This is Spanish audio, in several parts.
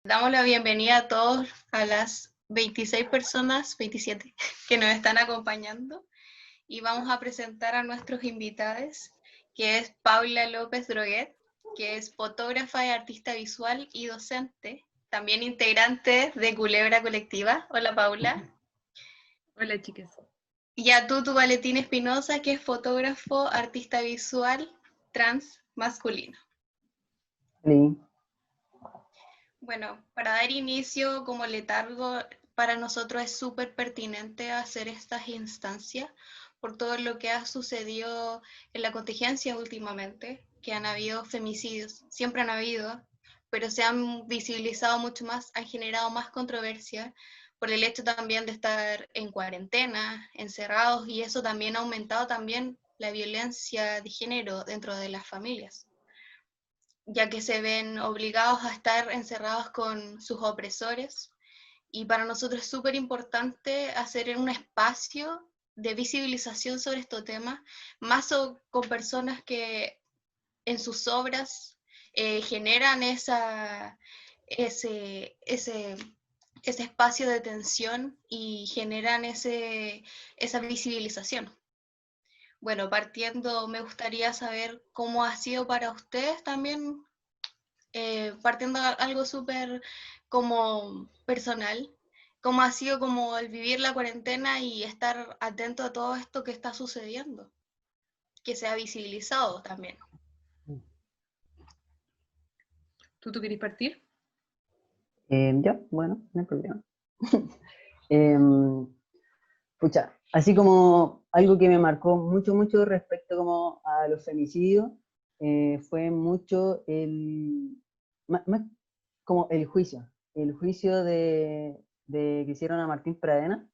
Damos la bienvenida a todos, a las 26 personas, 27, que nos están acompañando. Y vamos a presentar a nuestros invitados, que es Paula López Droguet, que es fotógrafa y artista visual y docente, también integrante de Culebra Colectiva. Hola, Paula. Hola, chicas. Y a Tutu Valentín Espinosa, que es fotógrafo, artista visual, trans, masculino. Sí. Bueno, para dar inicio como letargo, para nosotros es súper pertinente hacer estas instancias por todo lo que ha sucedido en la contingencia últimamente, que han habido femicidios, siempre han habido, pero se han visibilizado mucho más, han generado más controversia por el hecho también de estar en cuarentena, encerrados, y eso también ha aumentado también la violencia de género dentro de las familias, ya que se ven obligados a estar encerrados con sus opresores. Y para nosotros es súper importante hacer un espacio de visibilización sobre estos temas, más con personas que en sus obras generan ese espacio de tensión y generan esa visibilización. Bueno, partiendo, me gustaría saber cómo ha sido para ustedes también, partiendo algo súper como personal, cómo ha sido como el vivir la cuarentena y estar atento a todo esto que está sucediendo, que se ha visibilizado también. ¿Tú querés partir? Ya, bueno, no hay problema. Pucha, así como algo que me marcó mucho respecto como a los femicidios, fue mucho más como el juicio de que hicieron a Martín Pradena.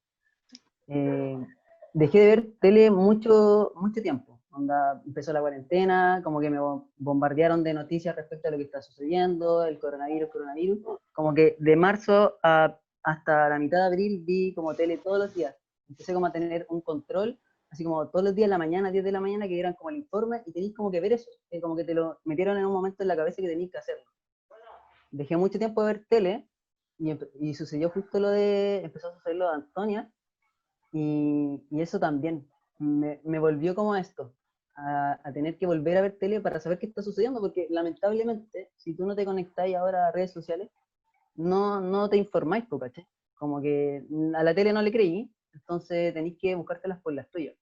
Dejé de ver tele mucho tiempo. Onda, empezó la cuarentena, como que me bombardearon de noticias respecto a lo que está sucediendo, el coronavirus. Como que de marzo hasta la mitad de abril vi como tele todos los días. Empecé como a tener un control, así como todos los días en la mañana, 10 de la mañana, que eran como el informe, y tenéis como que ver eso, como que te lo metieron en un momento en la cabeza que tenías que hacerlo. Dejé mucho tiempo de ver tele, y sucedió justo empezó a suceder lo de Antonia, y eso también me volvió como a esto, a tener que volver a ver tele para saber qué está sucediendo, porque lamentablemente, si tú no te conectáis ahora a redes sociales, no te informáis, ¿cachai? Como que a la tele no le creí, entonces tenéis que buscártelas por las tuyas.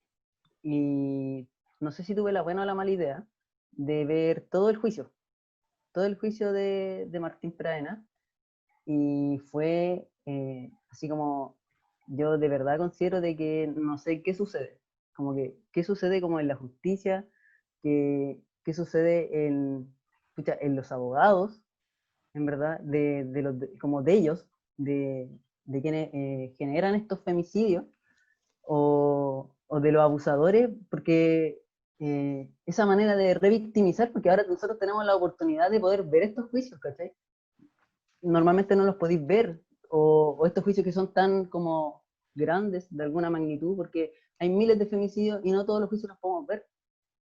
Y no sé si tuve la buena o la mala idea de ver todo el juicio de Martín Pradena, y fue así como, yo de verdad considero de que no sé qué sucede, como que qué sucede como en la justicia, qué sucede pucha, en los abogados, en verdad, como de ellos, de quienes generan estos femicidios, o de los abusadores, porque esa manera de revictimizar, porque ahora nosotros tenemos la oportunidad de poder ver estos juicios, ¿cachai? Normalmente no los podéis ver, o estos juicios que son tan como grandes, de alguna magnitud, porque hay miles de femicidios y no todos los juicios los podemos ver.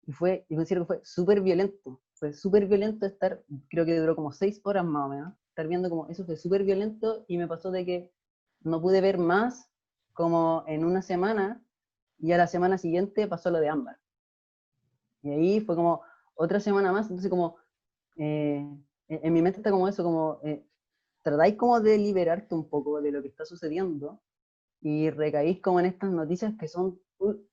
Yo considero que fue súper violento estar, creo que duró como 6 horas más o menos, estar viendo como eso fue súper violento, y me pasó de que no pude ver más como en una semana, y a la semana siguiente pasó lo de Ámbar. Y ahí fue como otra semana más, entonces como en mi mente está como eso, como tratáis como de liberarte un poco de lo que está sucediendo, y recaís como en estas noticias que son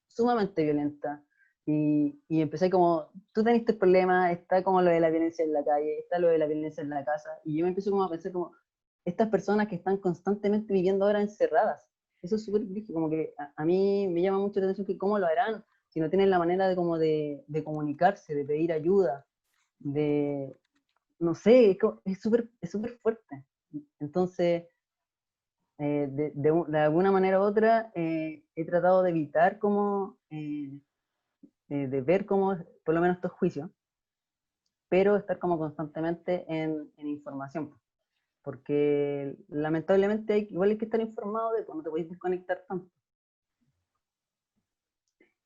sumamente violentas, y empecé como, tú tenés este problema, está como lo de la violencia en la calle, está lo de la violencia en la casa, y yo me empiezo como a pensar como, estas personas que están constantemente viviendo ahora encerradas, eso es súper difícil, como que a mí me llama mucho la atención que cómo lo harán, si no tienen la manera de como de comunicarse, de pedir ayuda, de, no sé, es súper fuerte. Entonces, de alguna manera u otra, he tratado de evitar como, de ver como, por lo menos estos juicios, pero estar como constantemente en información, porque lamentablemente igual hay que estar informado de cuando te puedes desconectar tanto.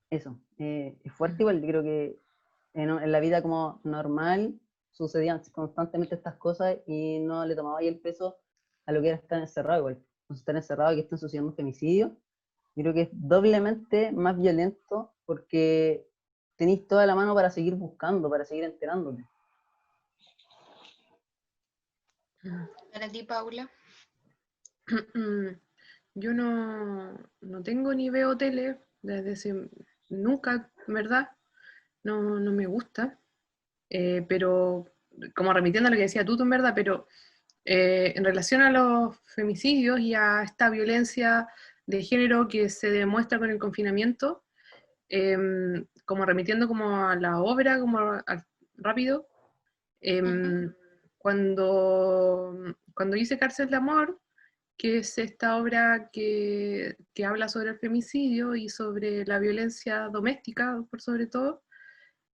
Eso, es fuerte igual, yo creo que en la vida como normal, sucedían constantemente estas cosas y no le tomaba ahí el peso a lo que era estar encerrado igual. Entonces, estar encerrado y que estén sucediendo femicidios, yo creo que es doblemente más violento porque tenéis toda la mano para seguir buscando, para seguir enterándote. Para ti, Paula. Yo no tengo ni veo tele nunca, ¿verdad? No me gusta. Pero, como remitiendo a lo que decía Tuto, en verdad, pero en relación a los femicidios y a esta violencia de género que se demuestra con el confinamiento, como remitiendo como a la obra, rápido, cuando hice Cárcel de Amor, que es esta obra que habla sobre el femicidio y sobre la violencia doméstica, por sobre todo,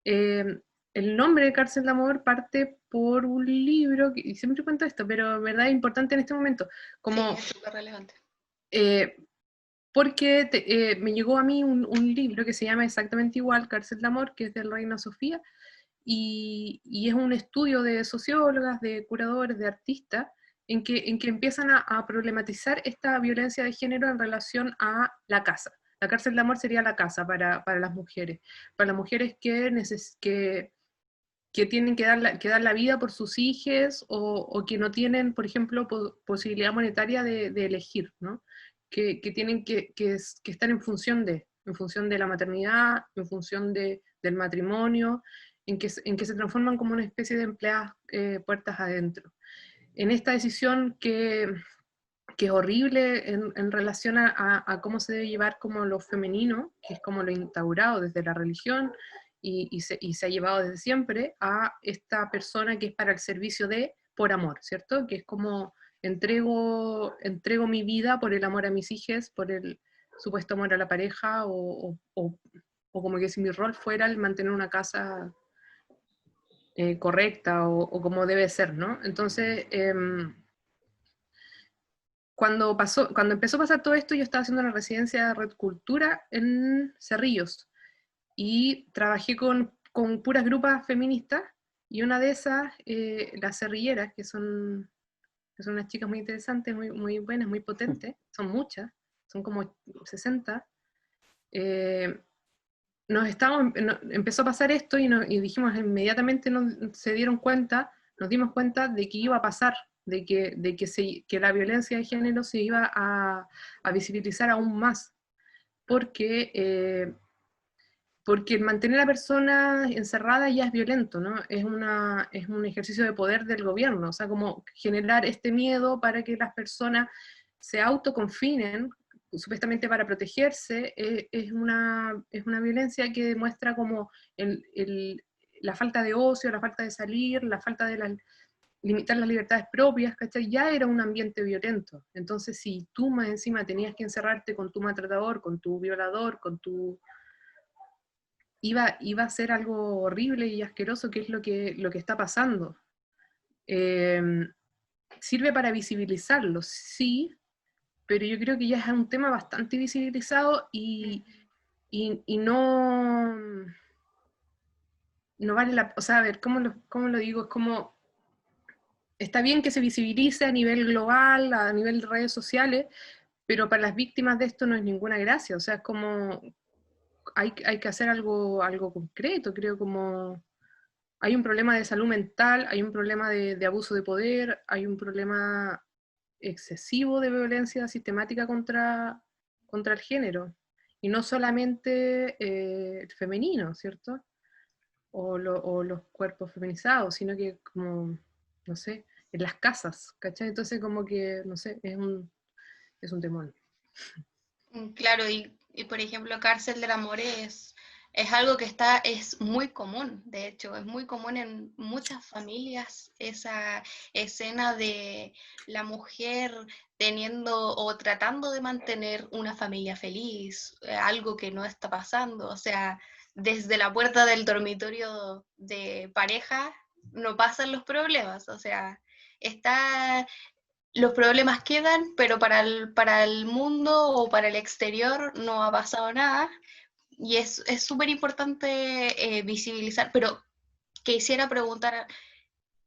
el nombre de Cárcel de Amor parte por un libro, y siempre cuento esto, pero en verdad es importante en este momento, como, sí, es súper relevante. Porque me llegó a mí un libro que se llama exactamente igual, Cárcel de Amor, que es del Reina Sofía, y es un estudio de sociólogas, de curadores, de artistas, en que empiezan a problematizar esta violencia de género en relación a la casa. La cárcel de amor sería la casa para las mujeres que tienen que dar la vida por sus hijos o que no tienen, por ejemplo, posibilidad monetaria de elegir, ¿no? Que tienen que estar en función de la maternidad, en función del matrimonio, en que se transforman como una especie de empleadas puertas adentro. En esta decisión que es horrible en relación a cómo se debe llevar como lo femenino, que es como lo instaurado desde la religión, y se ha llevado desde siempre a esta persona que es para el servicio de, por amor, ¿cierto? Que es como entrego mi vida por el amor a mis hijos, por el supuesto amor a la pareja, o como que si mi rol fuera el mantener una casa correcta o como debe ser, ¿no? Entonces, cuando empezó a pasar todo esto, yo estaba haciendo una residencia de Red Cultura en Cerrillos y trabajé con puras grupas feministas, y una de esas, las cerrilleras, que son unas chicas muy interesantes, muy, muy buenas, muy potentes, son muchas, son como 60, empezó a pasar esto y dijimos inmediatamente, nos dimos cuenta de que iba a pasar, de que la violencia de género se iba a visibilizar aún más, porque el mantener a personas encerradas ya es violento, ¿no? Es un ejercicio de poder del gobierno, o sea, como generar este miedo para que las personas se autoconfinen, supuestamente para protegerse, es una violencia que demuestra como la falta de ocio, la falta de salir, la falta de limitar las libertades propias, ¿cachai? Ya era un ambiente violento. Entonces, si tú más encima tenías que encerrarte con tu maltratador, con tu violador, iba a ser algo horrible y asqueroso, que es lo que está pasando. Sirve para visibilizarlo, sí, pero yo creo que ya es un tema bastante visibilizado y no vale la... O sea, a ver, ¿cómo lo digo? Es como... Está bien que se visibilice a nivel global, a nivel de redes sociales, pero para las víctimas de esto no es ninguna gracia. O sea, es como... Hay que hacer algo concreto, creo, como... Hay un problema de salud mental, hay un problema de abuso de poder, hay un problema excesivo de violencia sistemática contra el género, y no solamente el femenino, ¿cierto? O los cuerpos feminizados, sino que como, no sé, en las casas, ¿cachai? Entonces como que, no sé, es un temor. Claro, y por ejemplo, Cárcel del Amor es algo que es muy común, de hecho, es muy común en muchas familias esa escena de la mujer teniendo o tratando de mantener una familia feliz, algo que no está pasando, o sea, desde la puerta del dormitorio de pareja no pasan los problemas, o sea, los problemas quedan, pero para el mundo o para el exterior no ha pasado nada. Y es súper importante visibilizar, pero quisiera preguntar,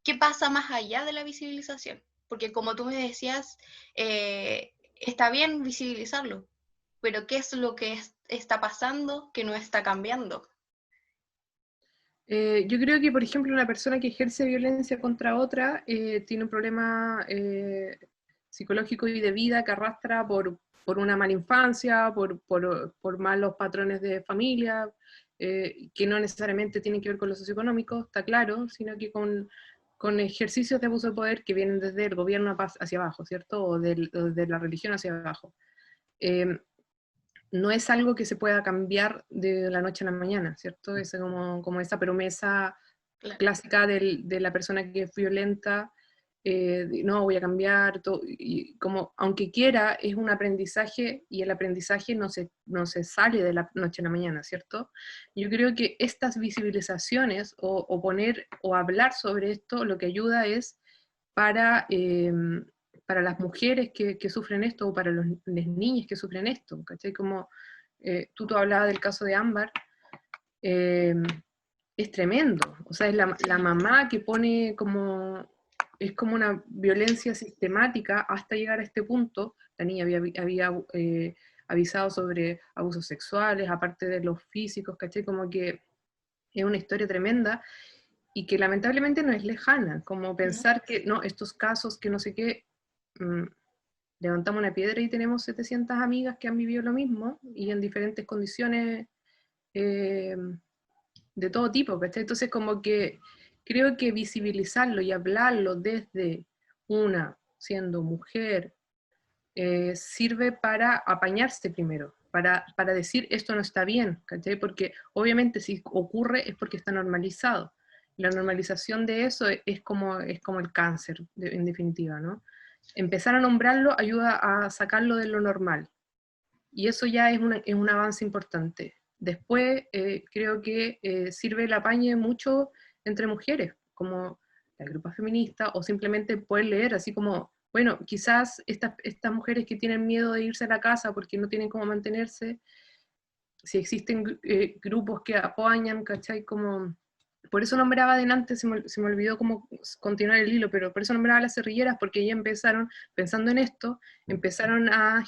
¿qué pasa más allá de la visibilización? Porque como tú me decías, está bien visibilizarlo, pero ¿qué es lo que está pasando que no está cambiando? Yo creo que, por ejemplo, una persona que ejerce violencia contra otra tiene un problema psicológico y de vida que arrastra por una mala infancia, por malos patrones de familia, que no necesariamente tienen que ver con lo socioeconómico, está claro, sino que con ejercicios de abuso de poder que vienen desde el gobierno hacia abajo, ¿cierto? O de la religión hacia abajo. No es algo que se pueda cambiar de la noche a la mañana, ¿cierto? Es como esa promesa Claro. clásica de la persona que es violenta, no, voy a cambiar, todo, y como, aunque quiera, es un aprendizaje, y el aprendizaje no se sale de la noche a la mañana, ¿cierto? Yo creo que estas visibilizaciones, o poner, o hablar sobre esto, lo que ayuda es para... para las mujeres que sufren esto, o para las niñas que sufren esto, ¿cachai? Como tú hablabas del caso de Ámbar, eh, es tremendo, o sea, es la mamá que pone como, es como una violencia sistemática hasta llegar a este punto. La niña había avisado sobre abusos sexuales, aparte de los físicos, ¿cachai? Como que es una historia tremenda, y que lamentablemente no es lejana, como pensar que, no, estos casos que no sé qué, mm, levantamos una piedra y tenemos 700 amigas que han vivido lo mismo, y en diferentes condiciones eh, de todo tipo, ¿cachai? Entonces como que creo que visibilizarlo y hablarlo desde una, siendo mujer, sirve para apañarse primero, para decir esto no está bien, ¿cachai? Porque obviamente si ocurre es porque está normalizado. La normalización de eso es como el cáncer, en definitiva, ¿no? Empezar a nombrarlo ayuda a sacarlo de lo normal, y eso ya es un avance importante. Después, creo que sirve el apañe mucho entre mujeres, como la grupa feminista, o simplemente poder leer, así como, bueno, quizás estas mujeres que tienen miedo de irse a la casa porque no tienen cómo mantenerse, si existen grupos que apoyan, ¿cachai? Como, por eso nombraba adelante, se me olvidó cómo continuar el hilo, pero por eso nombraba a las guerrilleras, porque ya empezaron, pensando en esto, empezaron a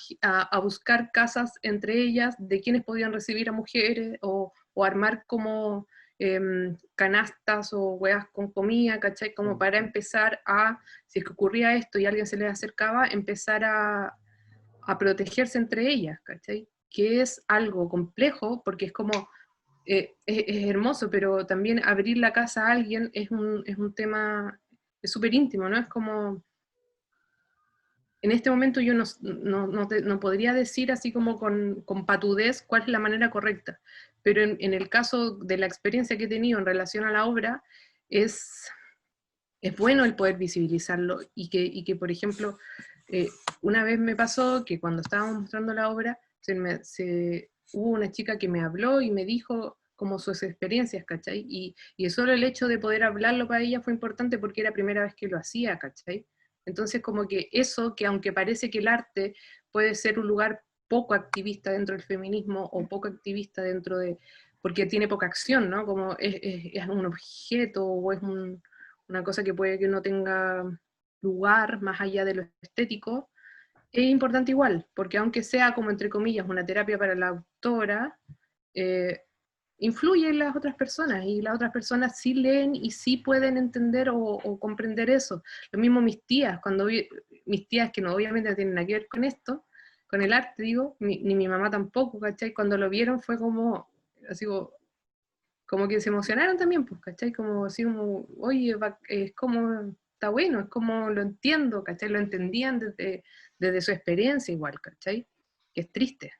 buscar casas entre ellas de quienes podían recibir a mujeres, o armar como canastas o hueas con comida, ¿cachai? Como para empezar si es que ocurría esto y alguien se les acercaba, empezar a protegerse entre ellas, ¿cachai? Que es algo complejo, porque es como, es hermoso, pero también abrir la casa a alguien es un tema, es súper íntimo, ¿no? Es como, en este momento yo no podría decir así como con patudez cuál es la manera correcta, pero en el caso de la experiencia que he tenido en relación a la obra, es bueno el poder visibilizarlo, y que por ejemplo, eh, una vez me pasó que cuando estábamos mostrando la obra, hubo una chica que me habló y me dijo como sus experiencias, ¿cachai? Y solo el hecho de poder hablarlo para ella fue importante, porque era la primera vez que lo hacía, ¿cachai? Entonces como que eso, que aunque parece que el arte puede ser un lugar poco activista dentro del feminismo, o poco activista porque tiene poca acción, ¿no? Como es un objeto, o es una cosa que puede que no tenga lugar más allá de lo estético, es importante igual, porque aunque sea como entre comillas una terapia para la autora, eh, influye en las otras personas, y las otras personas sí leen y sí pueden entender o comprender eso. Lo mismo mis tías, mis tías que no obviamente no tienen nada que ver con esto, con el arte, digo, ni mi mamá tampoco, ¿cachai? Cuando lo vieron fue como, así como que se emocionaron también, pues, ¿cachai? Como así como, oye, es como, está bueno, es como lo entiendo, ¿cachai? Lo entendían desde su experiencia igual, ¿cachai? Que es triste.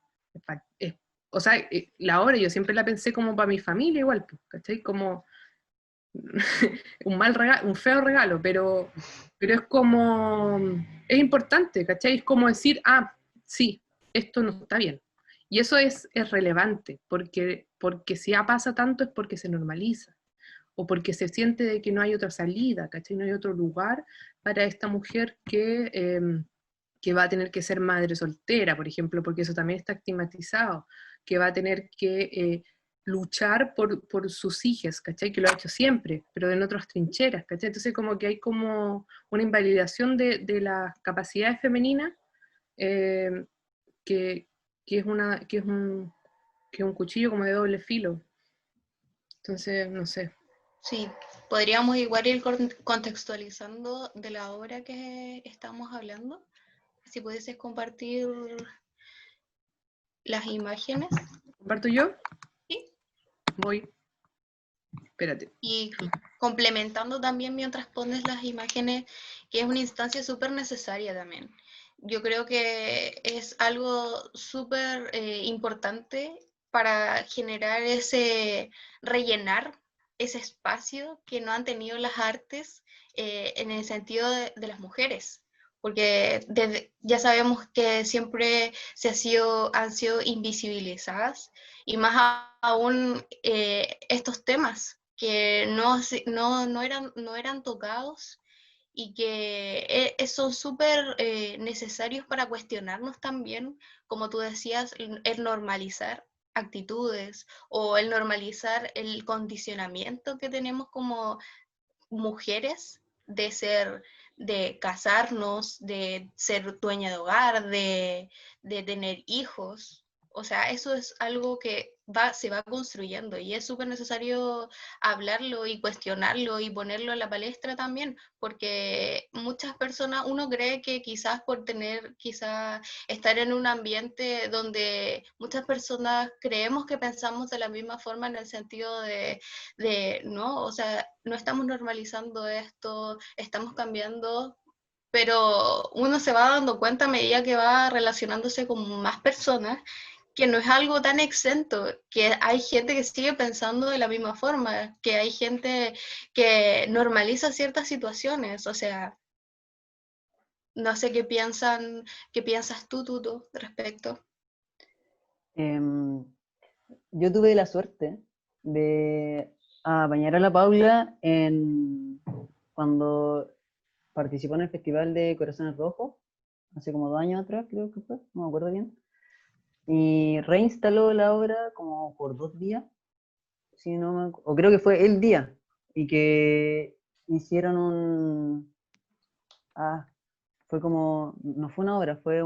Es- o sea, la obra yo siempre la pensé como para mi familia igual, pues, ¿cachai? Como un mal regalo, un feo regalo, pero es como, es importante, ¿cachai? Es como decir, sí, esto no está bien. Y eso es relevante, porque si ya pasa tanto es porque se normaliza, o porque se siente de que no hay otra salida, ¿cachai? No hay otro lugar para esta mujer que va a tener que ser madre soltera, por ejemplo, porque eso también está estigmatizado, que va a tener que luchar por sus hijas, ¿cachai? Que lo ha hecho siempre, pero en otras trincheras, ¿cachai? Entonces como que hay como una invalidación de las capacidades femeninas eh, que, que es un cuchillo como de doble filo. Entonces, no sé. Sí, podríamos igual ir contextualizando de la obra que estamos hablando. Si pudieses compartir las imágenes. ¿Comparto yo? Sí. Voy. Espérate. Y complementando también mientras pones las imágenes, que es una instancia súper necesaria también. Yo creo que es algo súper importante para generar rellenar ese espacio que no han tenido las artes en el sentido de las mujeres. Porque ya sabemos que siempre han sido invisibilizadas y más aún estos temas que no eran tocados y que son súper necesarios para cuestionarnos también, como tú decías, el normalizar actitudes o el normalizar el condicionamiento que tenemos como mujeres de casarnos, de ser dueña de hogar, de tener hijos. O sea, eso es algo que se va construyendo y es súper necesario hablarlo y cuestionarlo y ponerlo en la palestra también, porque muchas personas, uno cree que quizás por estar en un ambiente donde muchas personas creemos que pensamos de la misma forma en el sentido no, o sea, no estamos normalizando esto, estamos cambiando, pero uno se va dando cuenta a medida que va relacionándose con más personas que no es algo tan exento, que hay gente que sigue pensando de la misma forma, que hay gente que normaliza ciertas situaciones, o sea, no sé qué piensas tú, Tuto, respecto. Yo tuve la suerte de apañar a la Paula cuando participó en el Festival de Corazones Rojos, hace como 2 años atrás, creo que fue, no me acuerdo bien. Y reinstaló la obra como por 2 días, si no o creo que fue el día, y que hicieron fue como, no fue una obra, fue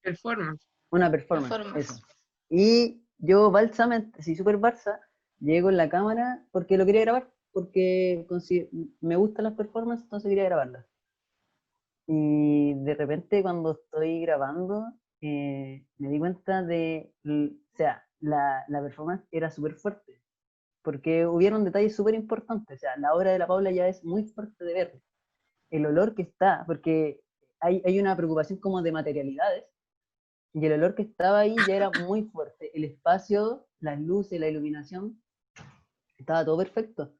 Performance. una performance, eso. Y yo, balsamente, sí, súper Barça, llego en la cámara porque lo quería grabar, porque me gustan las performances, entonces quería grabarlas. Y de repente cuando estoy grabando, me di cuenta o sea, la performance era súper fuerte, porque hubieron detalles súper importantes, o sea, la obra de la Paula ya es muy fuerte de ver. El olor que está, porque hay una preocupación como de materialidades, y el olor que estaba ahí ya era muy fuerte. El espacio, las luces, la iluminación, estaba todo perfecto.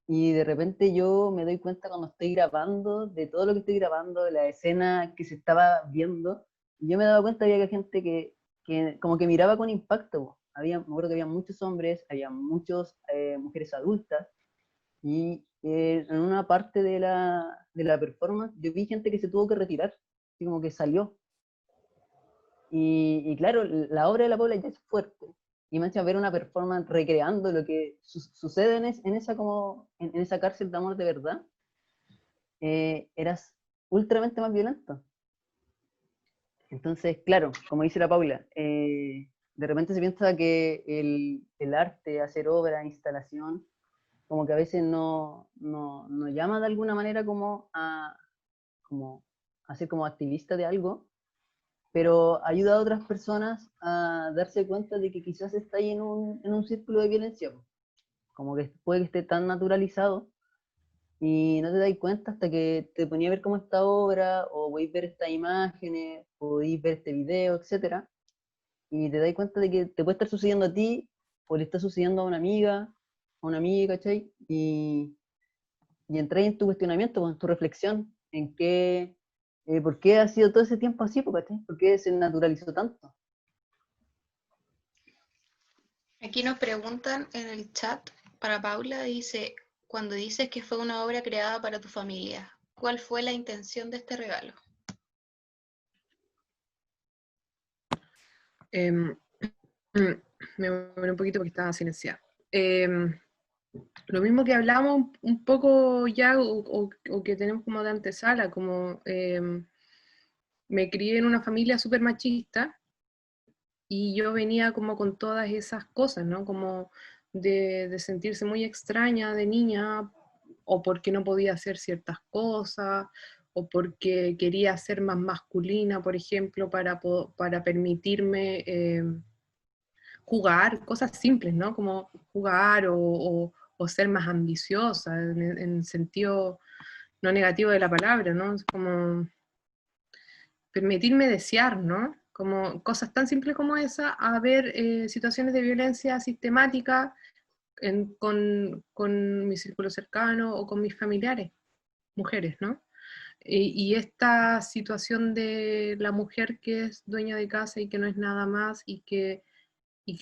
Y de repente yo me doy cuenta cuando estoy grabando, de todo lo que estoy grabando, de la escena que se estaba viendo, y yo me daba cuenta que había gente que como que miraba con impacto. Me acuerdo que había muchos hombres, había muchas mujeres adultas, y en una parte de la performance yo vi gente que se tuvo que retirar, así como que salió. Y claro, la obra de la Paula ya es fuerte. Y me hace ver una performance recreando lo que sucede en esa cárcel de amor de verdad. Eras ultramente más violento. Entonces, claro, como dice la Paula, de repente se piensa que el arte, hacer obra, instalación, como que a veces no llama de alguna manera como a ser como activista de algo, pero ayuda a otras personas a darse cuenta de que quizás está ahí en un círculo de violencia, como que puede que esté tan naturalizado y no te das cuenta hasta que te ponía a ver cómo esta obra, o podéis ver estas imágenes, podéis ver este video, etcétera, y te das cuenta de que te puede estar sucediendo a ti, o le está sucediendo a una amiga, ¿cachai? Y entras en tu cuestionamiento, en tu reflexión, ¿por qué ha sido todo ese tiempo así, ¿cachai? ¿Por qué se naturalizó tanto? Aquí nos preguntan en el chat para Paula, dice, cuando dices que fue una obra creada para tu familia, ¿cuál fue la intención de este regalo? Me moví un poquito porque estaba silenciada. Lo mismo que hablamos un poco ya, o que tenemos como de antesala, como me crié en una familia súper machista, y yo venía como con todas esas cosas, ¿no? Como de sentirse muy extraña de niña, o porque no podía hacer ciertas cosas, o porque quería ser más masculina, por ejemplo, para permitirme jugar, cosas simples, ¿no? Como jugar o ser más ambiciosa, en el sentido no negativo de la palabra, ¿no? Es como permitirme desear, ¿no? Como cosas tan simples como esa, a ver situaciones de violencia sistemática con mi círculo cercano o con mis familiares, mujeres, ¿no? Y esta situación de la mujer que es dueña de casa y que no es nada más y que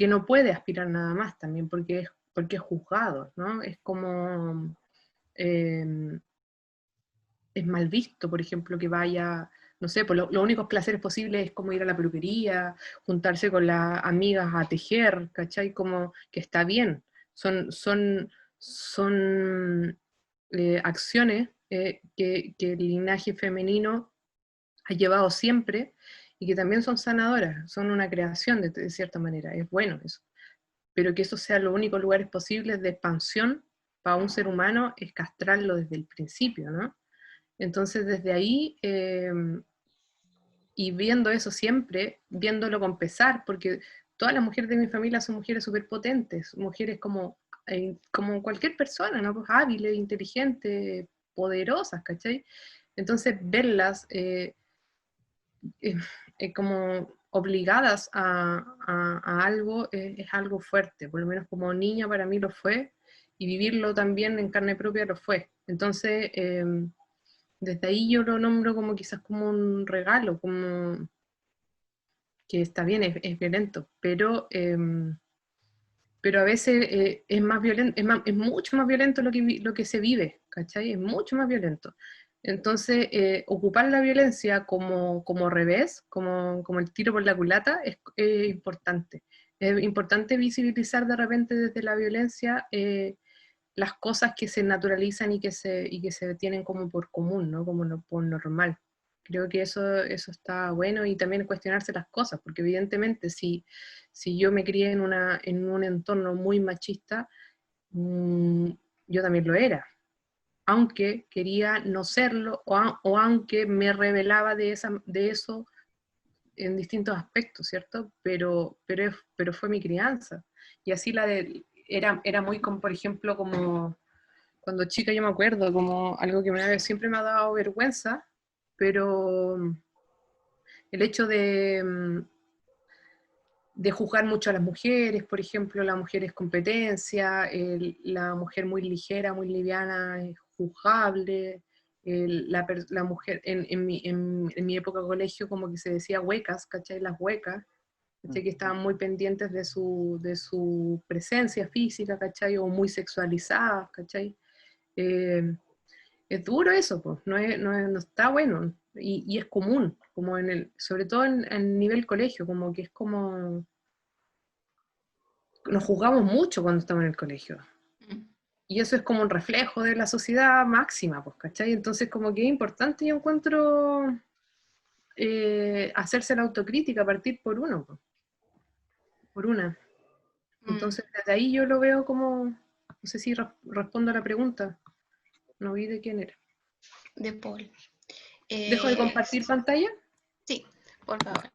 no puede aspirar nada más también porque es juzgado, ¿no? Es como... eh, es mal visto, por ejemplo, que vaya, no sé, pues los únicos placeres posibles es como ir a la peluquería, juntarse con las amigas a tejer, ¿cachai? Como que está bien. Son acciones que el linaje femenino ha llevado siempre y que también son sanadoras, son una creación de cierta manera, es bueno eso. Pero que eso sea los únicos lugares posibles de expansión para un ser humano es castrarlo desde el principio, ¿no? Entonces, desde ahí, y viendo eso siempre, viéndolo con pesar, porque todas las mujeres de mi familia son mujeres súper potentes, mujeres como cualquier persona, ¿no? Pues hábiles, inteligentes, poderosas, ¿cachai? Entonces, verlas eh, como obligadas a algo es algo fuerte, por lo menos como niña para mí lo fue, y vivirlo también en carne propia lo fue. Entonces, desde ahí yo lo nombro como quizás como un regalo, como que está bien, es violento, pero a veces es más violento, es mucho más violento lo que se vive, ¿cachai? Es mucho más violento. Entonces, ocupar la violencia como revés, como el tiro por la culata, es importante. Es importante visibilizar de repente desde la violencia las cosas que se naturalizan y que se tienen como por común, ¿no? Como por normal. Creo que eso está bueno, y también cuestionarse las cosas, porque evidentemente si yo me crié en un entorno muy machista, mmm, yo también lo era, aunque quería no serlo o aunque me rebelaba de eso en distintos aspectos, ¿cierto? Pero fue mi crianza. Y así era muy como, por ejemplo, como cuando chica yo me acuerdo, como algo que siempre me ha dado vergüenza, pero el hecho de juzgar mucho a las mujeres, por ejemplo, la mujer es competencia, la mujer muy ligera, muy liviana es juzgable, la mujer en mi época de colegio como que se decía huecas, ¿cachai? Las huecas, ¿cachai? Que estaban muy pendientes de su presencia física, ¿cachai? O muy sexualizadas, ¿cachai? Eh, es duro eso, pues, no está bueno, y es común, como sobre todo en nivel colegio, como que es como, nos juzgamos mucho cuando estamos en el colegio, Mm. y eso es como un reflejo de la sociedad máxima, pues, ¿cachai? Entonces como que es importante, yo encuentro, hacerse la autocrítica, partir por uno, pues, por una. Mm. Entonces desde ahí yo lo veo como, no sé si respondo a la pregunta, no vi de quién era. De Paul. ¿Dejo de compartir pantalla? Sí, por favor.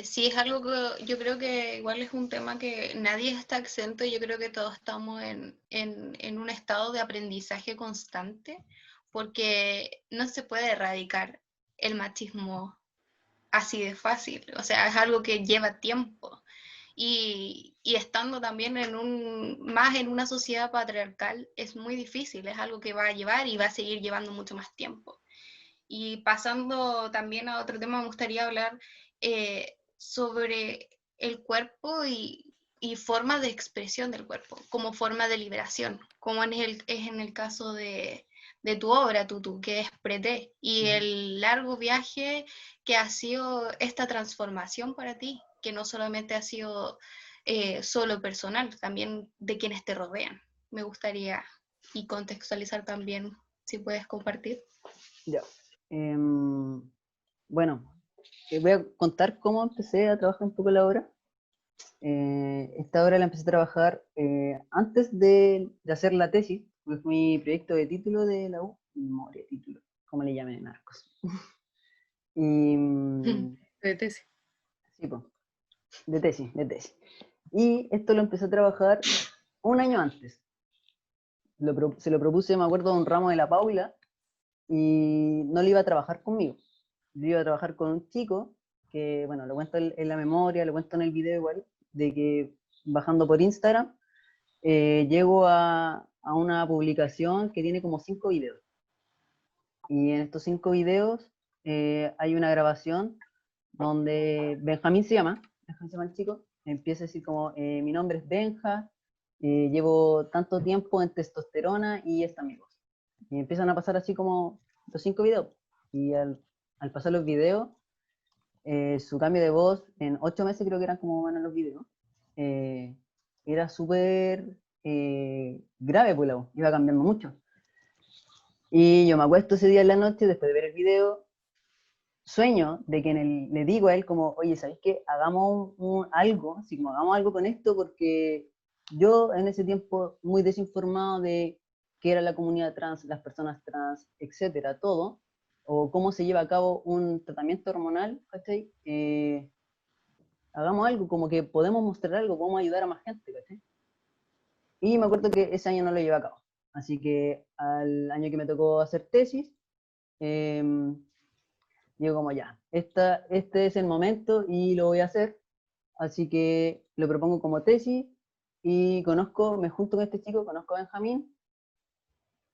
Sí, es algo que yo creo que igual es un tema que nadie está exento. Yo creo que todos estamos en un estado de aprendizaje constante, porque no se puede erradicar el machismo así de fácil. O sea, es algo que lleva tiempo. Y estando también más en una sociedad patriarcal, es muy difícil. Es algo que va a llevar y va a seguir llevando mucho más tiempo. Y pasando también a otro tema, me gustaría hablar sobre el cuerpo y formas de expresión del cuerpo, como forma de liberación, como es en el caso de tu obra, Tutu, que es Preté, y el largo viaje que ha sido esta transformación para ti, que no solamente ha sido solo personal, también de quienes te rodean. Me gustaría y contextualizar también, si puedes compartir. Ya. Bueno, voy a contar cómo empecé a trabajar un poco la obra. Esta obra la empecé a trabajar antes de hacer la tesis, porque fue mi proyecto de título de la U, memoria, título, como le llamen en Arcos. Y, De tesis. sí, pues, de tesis, de tesis. Y esto lo empecé a trabajar un año antes. Se lo propuse, me acuerdo, a un ramo de la Paula, y no le iba a trabajar conmigo. Yo iba a trabajar con un chico, que, bueno, lo cuento en la memoria, lo cuento en el video igual, de que bajando por Instagram, llego a una publicación que tiene como 5 videos. Y en estos 5 videos hay una grabación donde Benjamín se llama el chico, empieza a decir como, mi nombre es Benja, llevo tanto tiempo en testosterona y es amigos. Y empiezan a pasar así como los 5 videos. Y al pasar los videos, su cambio de voz, en 8 meses creo que eran como van los videos, era súper grave, pues la voz, iba cambiando mucho. Y yo me acuesto ese día en la noche, después de ver el video, sueño de que le digo a él como, oye, ¿sabéis qué? Hagamos algo, así como hagamos algo con esto, porque yo en ese tiempo muy desinformado de qué era la comunidad trans, las personas trans, etcétera, todo, o cómo se lleva a cabo un tratamiento hormonal, ¿cachai? Hagamos algo, como que podemos mostrar algo, podemos ayudar a más gente, ¿cachai? Y me acuerdo que ese año no lo llevé a cabo. Así que al año que me tocó hacer tesis, digo como ya, este es el momento y lo voy a hacer, así que lo propongo como tesis y me junto con este chico, conozco a Benjamín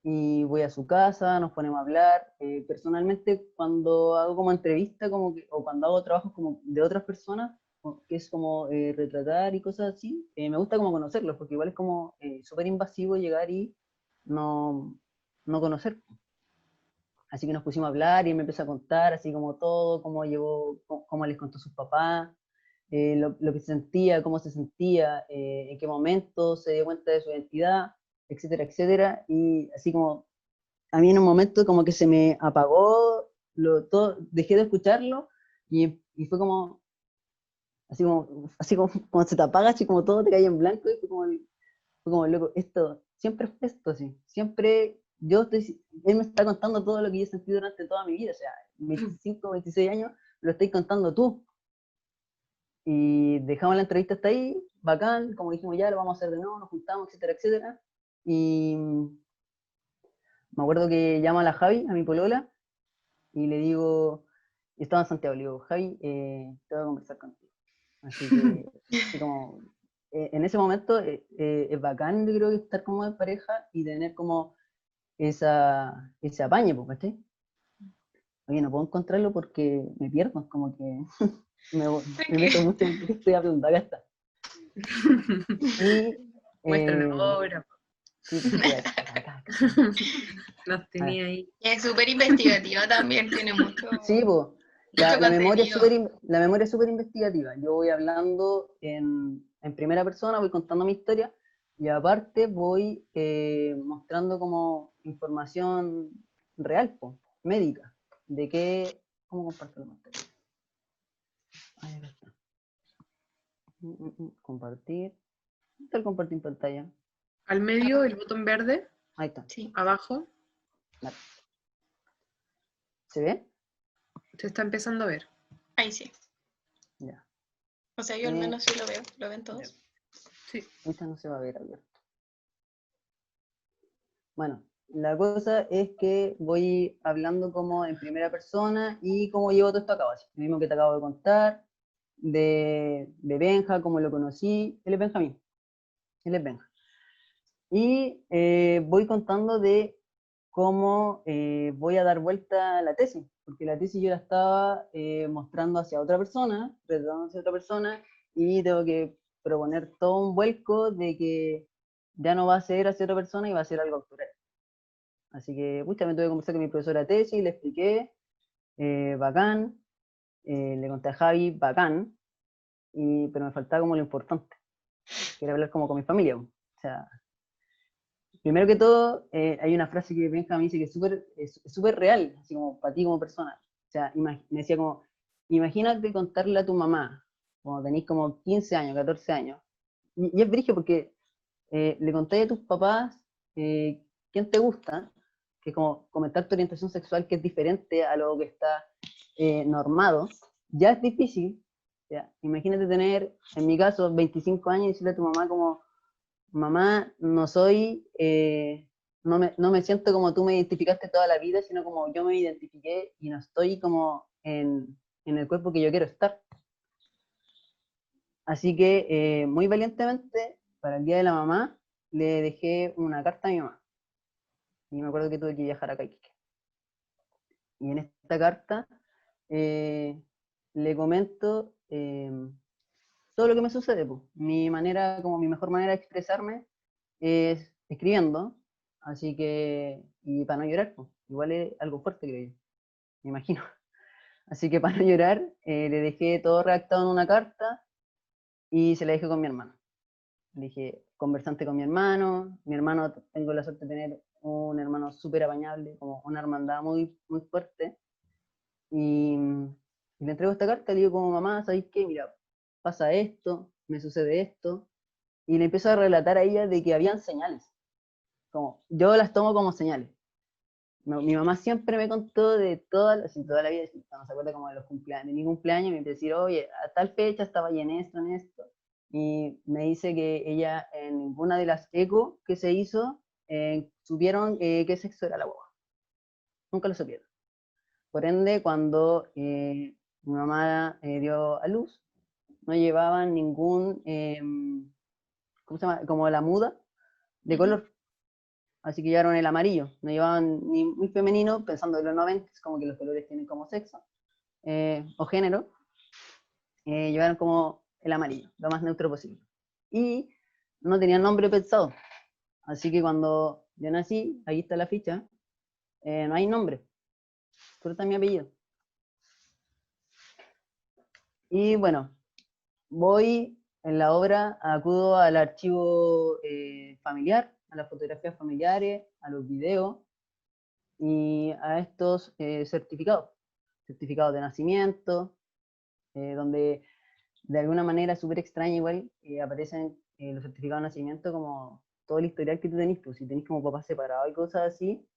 y voy a su casa, nos ponemos a hablar. Personalmente, cuando hago como entrevista o cuando hago trabajos como de otras personas, que es como retratar y cosas así, me gusta como conocerlos, porque igual es como súper invasivo llegar y no, no conocer. Así que nos pusimos a hablar y él me empezó a contar así como todo, cómo les contó a sus papás, lo que sentía, cómo se sentía, en qué momento se dio cuenta de su identidad, etcétera, etcétera. Y así como a mí en un momento como que se me apagó todo, dejé de escucharlo y fue como, como se te apaga, así como todo te cae en blanco y fue como loco, esto, siempre fue esto, así, siempre él me está contando todo lo que yo he sentido durante toda mi vida, o sea, 25, 26 años, lo estoy contando tú. Y dejamos la entrevista hasta ahí, bacán, como dijimos ya, lo vamos a hacer de nuevo, nos juntamos, etcétera, etcétera. Y me acuerdo que llamo a la Javi, a mi polola, y le digo, yo estaba en Santiago, le digo, Javi, te voy a conversar contigo. Así que, así como, en ese momento es bacán, yo creo que estar como de pareja y tener como ese apañe, pues, ¿cachai? Oye, no puedo encontrarlo porque me pierdo, como que me meto mucho en lo que estoy hablando, acá está. Y, Muéstranos ahora. sí, pues estoy acá. Nos tenía ahí. Es súper investigativa también, tiene mucho, Sí, pues, mucho la memoria contenido. es súper investigativa. Yo voy hablando en primera persona, voy contando mi historia y aparte voy mostrando como información real, pues, médica, de qué, ¿cómo comparto la pantalla? Ahí está. Compartir. ¿Dónde está el compartir pantalla? Al medio, el botón verde, Ahí está. Sí. abajo, Vale. ¿Se ve? se está empezando a ver. Ahí sí. Ya. O sea, yo al menos sí lo veo. ¿Lo ven Ya. todos? Sí. Esta no se va a ver abierto. Bueno, la cosa es que voy hablando como en primera persona y cómo llevo todo esto a cabo. Así, lo mismo que te acabo de contar, de Benja, cómo lo conocí. Él es Benjamín. Él es Benja. Y voy contando de cómo voy a dar vuelta a la tesis, porque la tesis yo la estaba mostrando hacia otra persona, retratando hacia otra persona, y tengo que proponer todo un vuelco de que ya no va a ser hacia otra persona y va a ser algo autoral. Así que, pucha, me tuve que conversar con mi profesora de tesis, le expliqué, bacán, le conté a Javi, bacán, pero me faltaba como lo importante, que era hablar como con mi familia. O sea, primero que todo, hay una frase que Benjamin dice que es súper real, así como para ti como persona. O sea, me decía como, imagínate contarle a tu mamá, cuando tenés como 15 años, 14 años, y es brillo porque le contáis a tus papás quién te gusta, que es como comentar tu orientación sexual que es diferente a lo que está normado, ya es difícil. Ya. Imagínate tener, en mi caso, 25 años y decirle a tu mamá como, mamá, no soy, no me siento como tú me identificaste toda la vida, sino como yo me identifiqué y no estoy como en el cuerpo que yo quiero estar. Así que muy valientemente, para el Día de la Mamá, le dejé una carta a mi mamá. Y me acuerdo que tuve que viajar a Iquique. Y en esta carta le comento todo lo que me sucede. Pues. Mi manera, como mi mejor manera de expresarme es escribiendo. Así que, y para no llorar, pues, igual es algo fuerte, creo yo, me imagino. Así que para no llorar, le dejé todo redactado en una carta y se la dejé con mi hermano. Le dije, conversante con mi hermano, tengo la suerte de tener un hermano súper apañable, como una hermandad muy, muy fuerte, y le entrego esta carta, le digo como mamá, ¿sabéis qué? Mira, pasa esto, me sucede esto, y le empiezo a relatar a ella de que habían señales, como, yo las tomo como señales. Mi mamá siempre me contó de toda la vida, no se acuerda como de los cumpleaños, de mi cumpleaños, y me empieza a decir, oye, a tal fecha estaba ahí en esto, y me dice que ella en ninguna de las eco que se hizo supieron qué sexo era la guagua, nunca lo supieron. Por ende, cuando mi mamá dio a luz, no llevaban ningún, ¿cómo se llama? Como la muda de color. Así que llevaron el amarillo. No llevaban ni muy femenino, pensando en los 90, como que los colores tienen como sexo o género. Llevaron como el amarillo, lo más neutro posible. Y no tenían nombre pensado. Así que cuando yo nací, ahí está la ficha, no hay nombre. Solo está mi apellido. Y bueno, voy en la obra, acudo al archivo familiar, a las fotografías familiares, a los videos y a estos certificados de nacimiento, donde de alguna manera súper extraña igual aparecen los certificados de nacimiento como todo el historial que tú tenés, pues si tenés como papás separados y cosas así,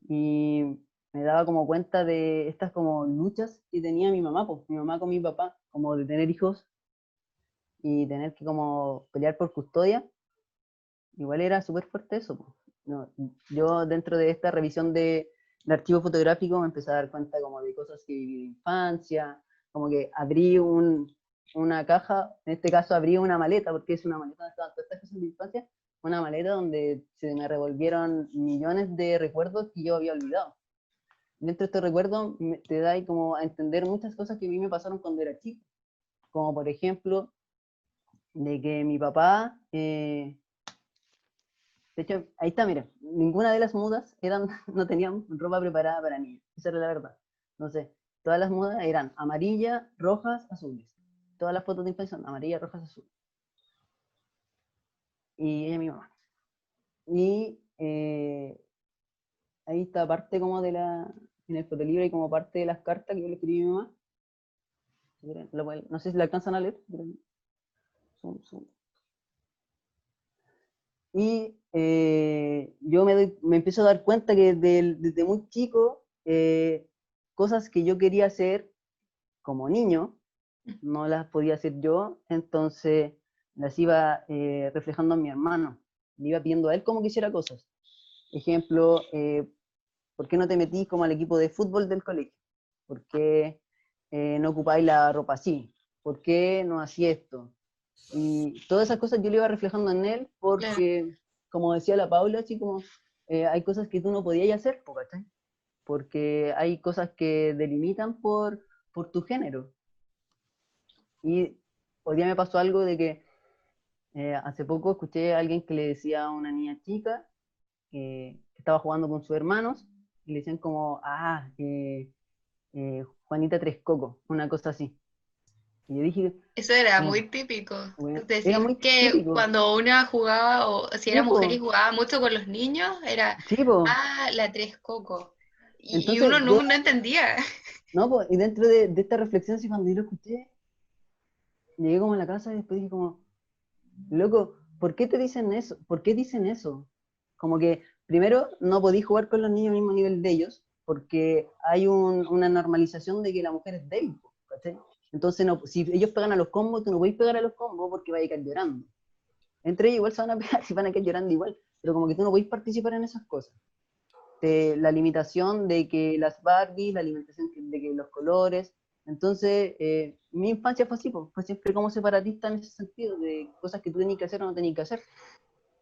y me daba como cuenta de estas como luchas que tenía mi mamá, pues mi mamá con mi papá, como de tener hijos y tener que como pelear por custodia, igual era súper fuerte eso. Pues. No, yo dentro de esta revisión de archivo fotográfico me empecé a dar cuenta como de cosas que viví de infancia, como que abrí una caja, en este caso abrí una maleta, porque es una maleta donde estaban todas estas cosas de infancia, una maleta donde se me revolvieron millones de recuerdos que yo había olvidado. Dentro de estos recuerdos te da como a entender muchas cosas que a mí me pasaron cuando era chico, como por ejemplo de que mi papá, de hecho, ahí está, mira, ninguna de las mudas no tenían ropa preparada para niños, esa era la verdad. No sé, todas las mudas eran amarillas, rojas, azules. Todas las fotos de infancia son amarillas, rojas, azules. Y ella mi mamá. Y ahí está parte como en el fotolibro hay como parte de las cartas que yo le escribí a mi mamá. No sé si la alcanzan a leer. Zoom, zoom. Y yo me empiezo a dar cuenta que desde muy chico, cosas que yo quería hacer como niño, no las podía hacer yo, entonces las iba reflejando en mi hermano. Le iba pidiendo a él cómo quisiera cosas. Ejemplo, ¿por qué no te metís como al equipo de fútbol del colegio? ¿Por qué no ocupáis la ropa así? ¿Por qué no hacía esto? Y todas esas cosas yo le iba reflejando en él porque, como decía la Paula, así como hay cosas que tú no podías hacer, ¿cachai? Porque hay cosas que delimitan por tu género. Y hoy día me pasó algo de que hace poco escuché a alguien que le decía a una niña chica que estaba jugando con sus hermanos y le decían como, Juanita Tres Coco, una cosa así. Y yo dije, Eso era como, muy típico. bueno, Es era decir, muy que típico. cuando una jugaba, o si Sí, era mujer y po, jugaba mucho con los niños, era, sí, po. la tres coco. Y Entonces uno yo, no entendía. no, pues, y dentro de esta reflexión, sí, cuando yo lo escuché, llegué como a la casa y después dije como, loco, ¿por qué te dicen eso? ¿Por qué dicen eso? Como que, primero, no podís jugar con los niños al mismo nivel de ellos, porque hay una normalización de que la mujer es débil, po, ¿cachai? Entonces, no, si ellos pegan a los combos, tú no podés pegar a los combos porque va a quedar llorando. Entre ellos igual se van a pegar, si van a quedar llorando igual, pero como que tú no podés participar en esas cosas. La limitación de que las Barbies, la limitación de que los colores. Entonces, mi infancia fue así, pues, fue siempre como separatista en ese sentido, de cosas que tú tenías que hacer o no tenías que hacer.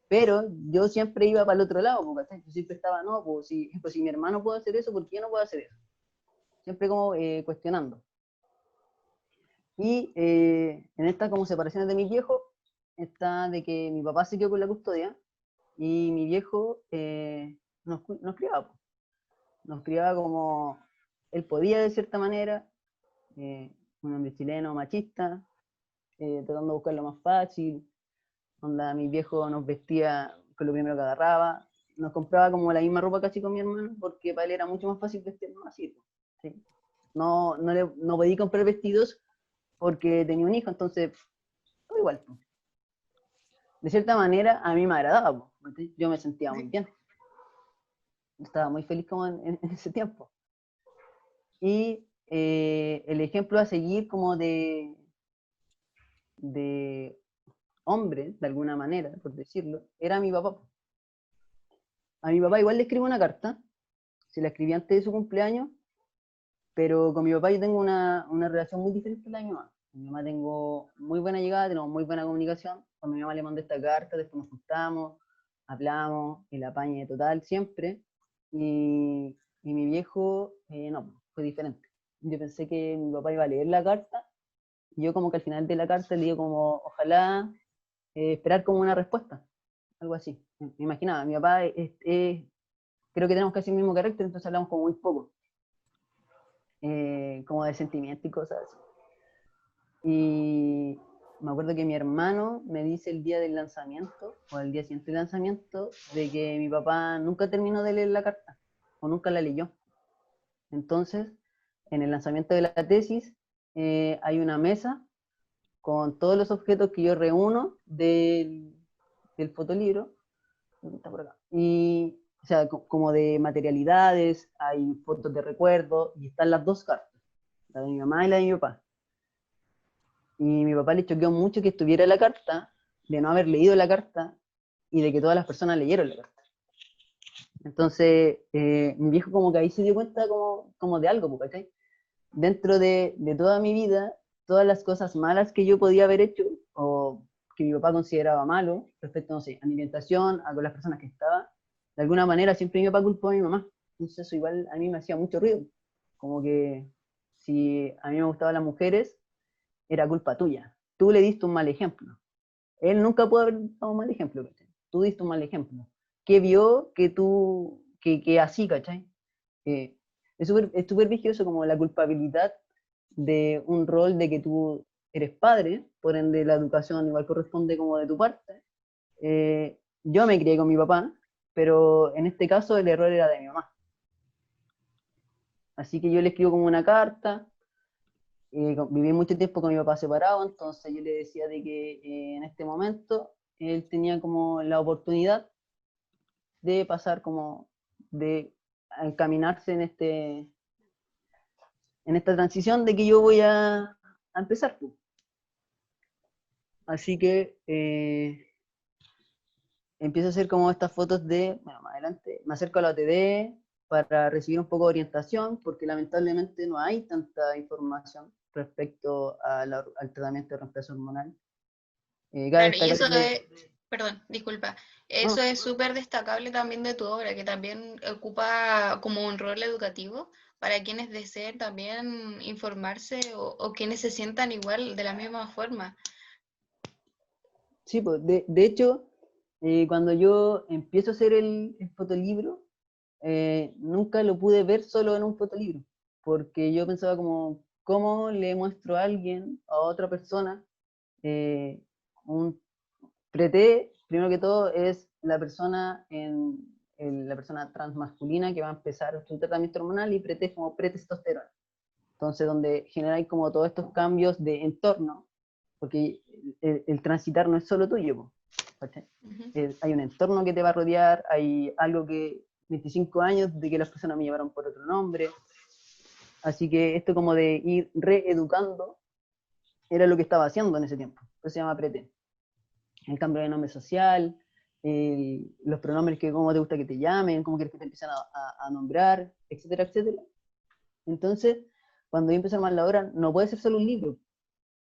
Pero yo siempre iba para el otro lado, porque yo siempre estaba, no, pues si mi hermano puede hacer eso, ¿por qué yo no puedo hacer eso? Siempre como cuestionando. Y en estas como separaciones de mis viejos, está de que mi papá se quedó con la custodia y mi viejo nos criaba, pues. Nos criaba como él podía de cierta manera, un hombre chileno machista, tratando de buscar lo más fácil, onda mi viejo nos vestía con lo primero que agarraba, nos compraba como la misma ropa casi con mi hermano, porque para él era mucho más fácil vestirnos así, ¿sí? No podía comprar vestidos porque tenía un hijo, entonces, todo igual. De cierta manera, a mí me agradaba, ¿sí? Yo me sentía muy bien, estaba muy feliz como en ese tiempo. Y el ejemplo a seguir como de hombre, de alguna manera, por decirlo, era mi papá. A mi papá igual le escribo una carta, se la escribí antes de su cumpleaños, pero con mi papá yo tengo una relación muy diferente a la de mi mamá. Con mi mamá tengo muy buena llegada, tenemos muy buena comunicación. Con mi mamá le mandé esta carta, después nos juntamos, hablamos, el apañe total siempre. Y mi viejo, no, fue diferente. Yo pensé que mi papá iba a leer la carta, y yo como que al final de la carta le digo como, ojalá esperar como una respuesta, algo así. Me imaginaba, mi papá creo que tenemos casi el mismo carácter, entonces hablamos como muy poco, como de sentimiento y cosas así. Y me acuerdo que mi hermano me dice el día del lanzamiento, o el día siguiente del lanzamiento, de que mi papá nunca terminó de leer la carta, o nunca la leyó. Entonces, en el lanzamiento de la tesis, hay una mesa con todos los objetos que yo reúno del fotolibro, está por acá. Y, o sea, como de materialidades, hay fotos de recuerdo, y están las dos cartas, la de mi mamá y la de mi papá. Y mi papá le choqueó mucho que estuviera la carta, de no haber leído la carta, y de que todas las personas leyeron la carta. Entonces, mi viejo como que ahí se dio cuenta como de algo, ¿cachai? Dentro de toda mi vida, todas las cosas malas que yo podía haber hecho, o que mi papá consideraba malo, respecto, no sé, a mi orientación, a con las personas que estaba, de alguna manera siempre mi papá culpó a mi mamá. Entonces eso igual a mí me hacía mucho ruido. Como que si a mí me gustaban las mujeres, era culpa tuya. Tú le diste un mal ejemplo. Él nunca pudo haber dado un mal ejemplo, ¿cachai? Tú diste un mal ejemplo. ¿Qué vio que tú, que así, ¿cachai? Eh, es súper vigioso como la culpabilidad de un rol de que tú eres padre, por ende la educación igual corresponde como de tu parte. Yo me crié con mi papá, pero en este caso el error era de mi mamá. Así que yo le escribo como una carta, viví mucho tiempo con mi papá separado, entonces yo le decía de que en este momento él tenía como la oportunidad de pasar como de encaminarse en esta transición de que yo voy a empezar. Pues. Así que empiezo a hacer como estas fotos bueno, más adelante, me acerco a la OTD para recibir un poco de orientación, porque lamentablemente no hay tanta información respecto al tratamiento de reemplazo hormonal. Cabe Claro, y destacar eso que, es, perdón, disculpa, eso no, es súper destacable también de tu obra, que también ocupa como un rol educativo para quienes deseen también informarse o quienes se sientan igual de la misma forma. sí, pues, de hecho, cuando yo empiezo a hacer el fotolibro, nunca lo pude ver solo en un fotolibro, porque yo pensaba como, cómo le muestro a alguien, a otra persona, un preté, primero que todo, es la persona la persona transmasculina que va a empezar su tratamiento hormonal, y preté es como pretestosterona. Entonces, donde generáis como todos estos cambios de entorno, porque el transitar no es solo tuyo, po, ¿cachai? Hay un entorno que te va a rodear, hay algo que 25 años de que las personas me llevaron por otro nombre, así que esto como de ir reeducando era lo que estaba haciendo en ese tiempo, eso se llama prete. El cambio de nombre social, los pronombres, que cómo te gusta que te llamen, cómo quieres que te empiecen a nombrar, etcétera, etcétera. Entonces, cuando yo empecé a armar la obra, no puede ser solo un libro.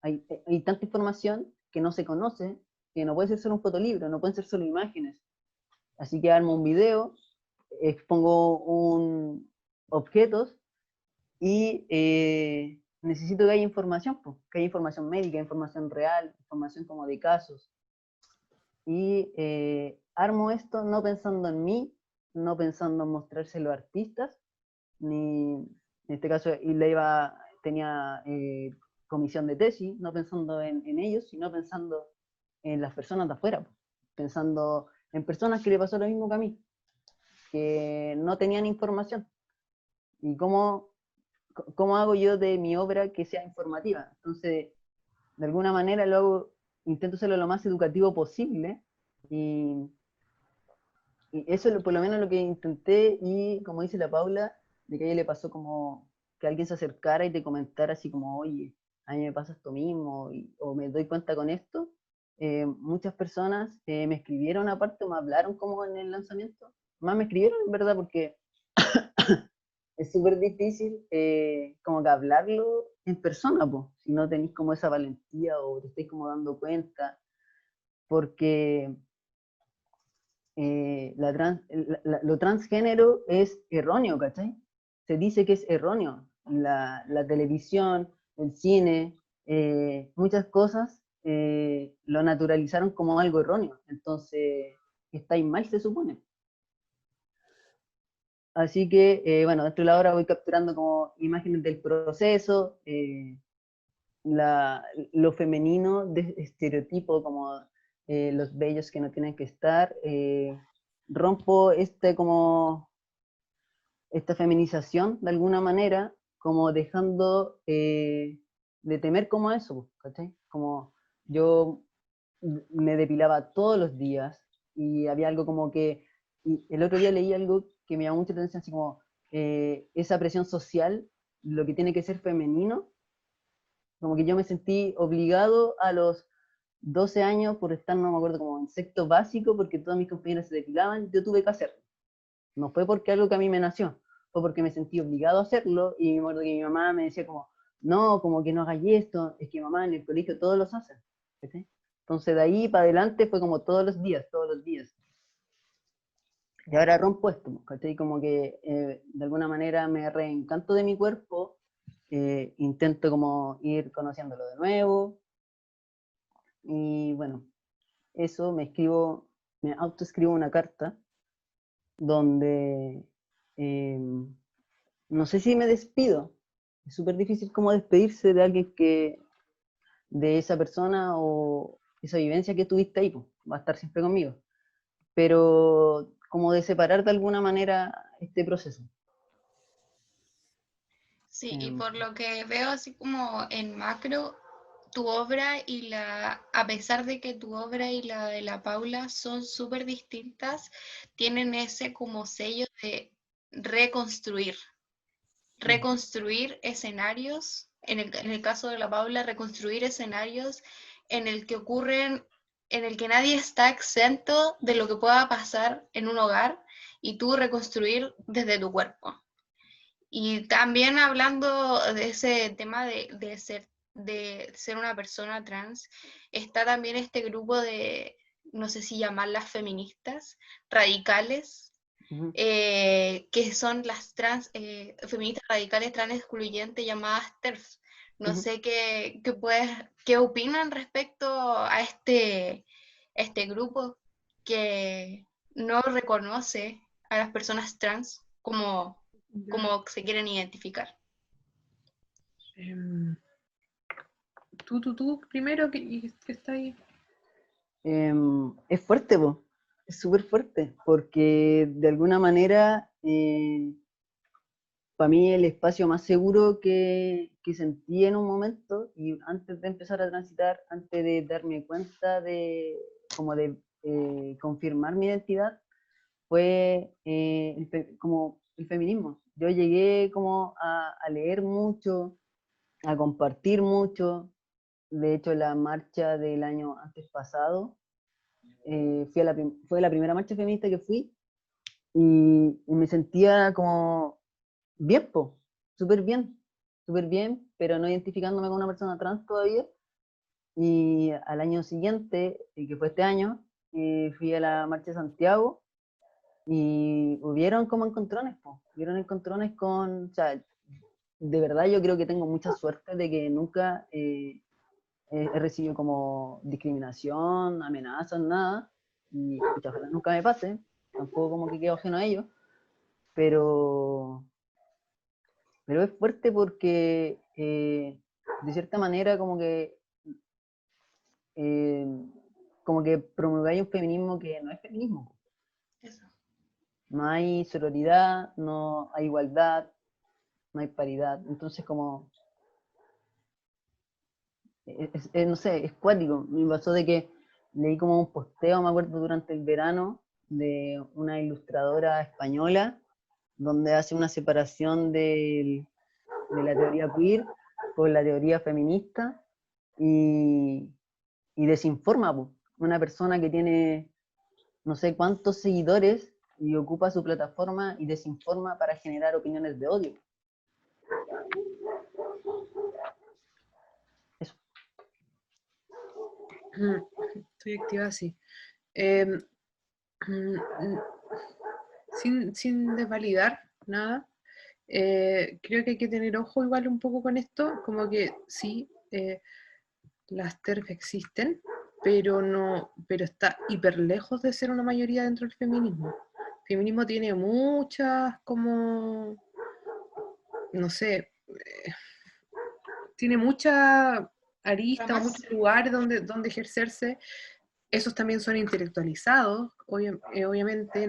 Hay tanta información que no se conoce, que no puede ser solo un fotolibro, no pueden ser solo imágenes. Así que armo un video, expongo objetos, y necesito que haya información, pues, que haya información médica, información real, información como de casos. Y armo esto no pensando en mí, no pensando en mostrárselo a artistas, ni en este caso Ileiva tenía comisión de tesis, no pensando en ellos, sino pensando en las personas de afuera, pensando en personas que le pasó lo mismo que a mí, que no tenían información. ¿Y cómo hago yo de mi obra que sea informativa? Entonces, de alguna manera intento hacerlo lo más educativo posible, y eso es por lo menos lo que intenté. Y como dice la Paula, de que a ella le pasó como que alguien se acercara y te comentara así como, oye, a mí me pasa esto mismo, o me doy cuenta con esto. Muchas personas me escribieron aparte, o me hablaron como en el lanzamiento, más me escribieron en verdad, porque es súper difícil como que hablarlo en persona, po, si no tenéis como esa valentía o te estáis como dando cuenta, porque lo transgénero es erróneo, ¿cachai? Se dice que es erróneo. La televisión, el cine, muchas cosas lo naturalizaron como algo erróneo. Entonces, estáis mal, se supone. Así que, bueno, dentro de la obra voy capturando como imágenes del proceso, lo femenino de estereotipo, como los bellos que no tienen que estar. Rompo esta feminización de alguna manera, como dejando de temer como eso, ¿cachai? Como yo me depilaba todos los días, y había algo como que, y el otro día leí algo que me llamó mucha atención, así como esa presión social, lo que tiene que ser femenino, como que yo me sentí obligado a los 12 años por estar, no me acuerdo, como en sexto básico, porque todas mis compañeras se depilaban, yo tuve que hacerlo. No fue porque algo que a mí me nació, fue porque me sentí obligado a hacerlo, y me acuerdo que mi mamá me decía como, no, como que no hagáis esto, es que mamá en el colegio todos los hacen. ¿Sí? Entonces de ahí para adelante fue como todos los días, todos los días. Y ahora rompo esto, ¿cachai? Como que de alguna manera me reencanto de mi cuerpo, intento como ir conociéndolo de nuevo, y bueno, eso me autoescribo una carta donde no sé si me despido. Es súper difícil como despedirse de alguien de esa persona o esa vivencia que tuviste ahí, pues, va a estar siempre conmigo. Pero como de separar de alguna manera este proceso. Sí, y por lo que veo así como en macro, tu obra a pesar de que tu obra y la de la Paula son súper distintas, tienen ese como sello de reconstruir, escenarios, en el caso de la Paula, reconstruir escenarios en el que en el que nadie está exento de lo que pueda pasar en un hogar, y tú reconstruir desde tu cuerpo. Y también hablando de ese tema de ser una persona trans, está también este grupo de, no sé si llamarlas feministas, radicales, que son las feministas radicales trans excluyentes llamadas TERF. No sé qué opinan respecto a este grupo que no reconoce a las personas trans como se quieren identificar. Tú primero, que está ahí. Es fuerte, po. Es súper fuerte, porque de alguna manera, para mí el espacio más seguro que sentí en un momento, y antes de empezar a transitar, antes de darme cuenta como de confirmar mi identidad, fue como el feminismo. Yo llegué como a leer mucho, a compartir mucho. De hecho, la marcha del año antes pasado, fue la primera marcha feminista que fui, y me sentía como bien, po, súper bien, pero no identificándome con una persona trans todavía. Y al año siguiente, que fue este año, fui a la marcha de Santiago, y hubieron como encontrones, po. Hubieron encontrones o sea, de verdad yo creo que tengo mucha suerte de que nunca he recibido como discriminación, amenazas, nada, y pucha, ojalá nunca me pase, tampoco como que quedo ajeno a ello, pero, pero es fuerte porque de cierta manera eh, como que promulgáis un feminismo que no es feminismo. Eso. No hay sororidad, no hay igualdad, no hay paridad. Entonces como, no sé, es cuático. Me pasó de que leí como un posteo, me acuerdo, durante el verano, de una ilustradora española, donde hace una separación de la teoría queer con la teoría feminista, y, y desinforma, po. Una persona que tiene no sé cuántos seguidores y ocupa su plataforma y desinforma para generar opiniones de odio. Eso. Estoy activa así. Sin desvalidar nada, creo que hay que tener ojo igual un poco con esto, como que sí, las TERF existen, pero está hiper lejos de ser una mayoría dentro del feminismo. El feminismo tiene muchas como, no sé, tiene mucha arista o muchos lugares donde ejercerse. Esos también son intelectualizados. Obviamente,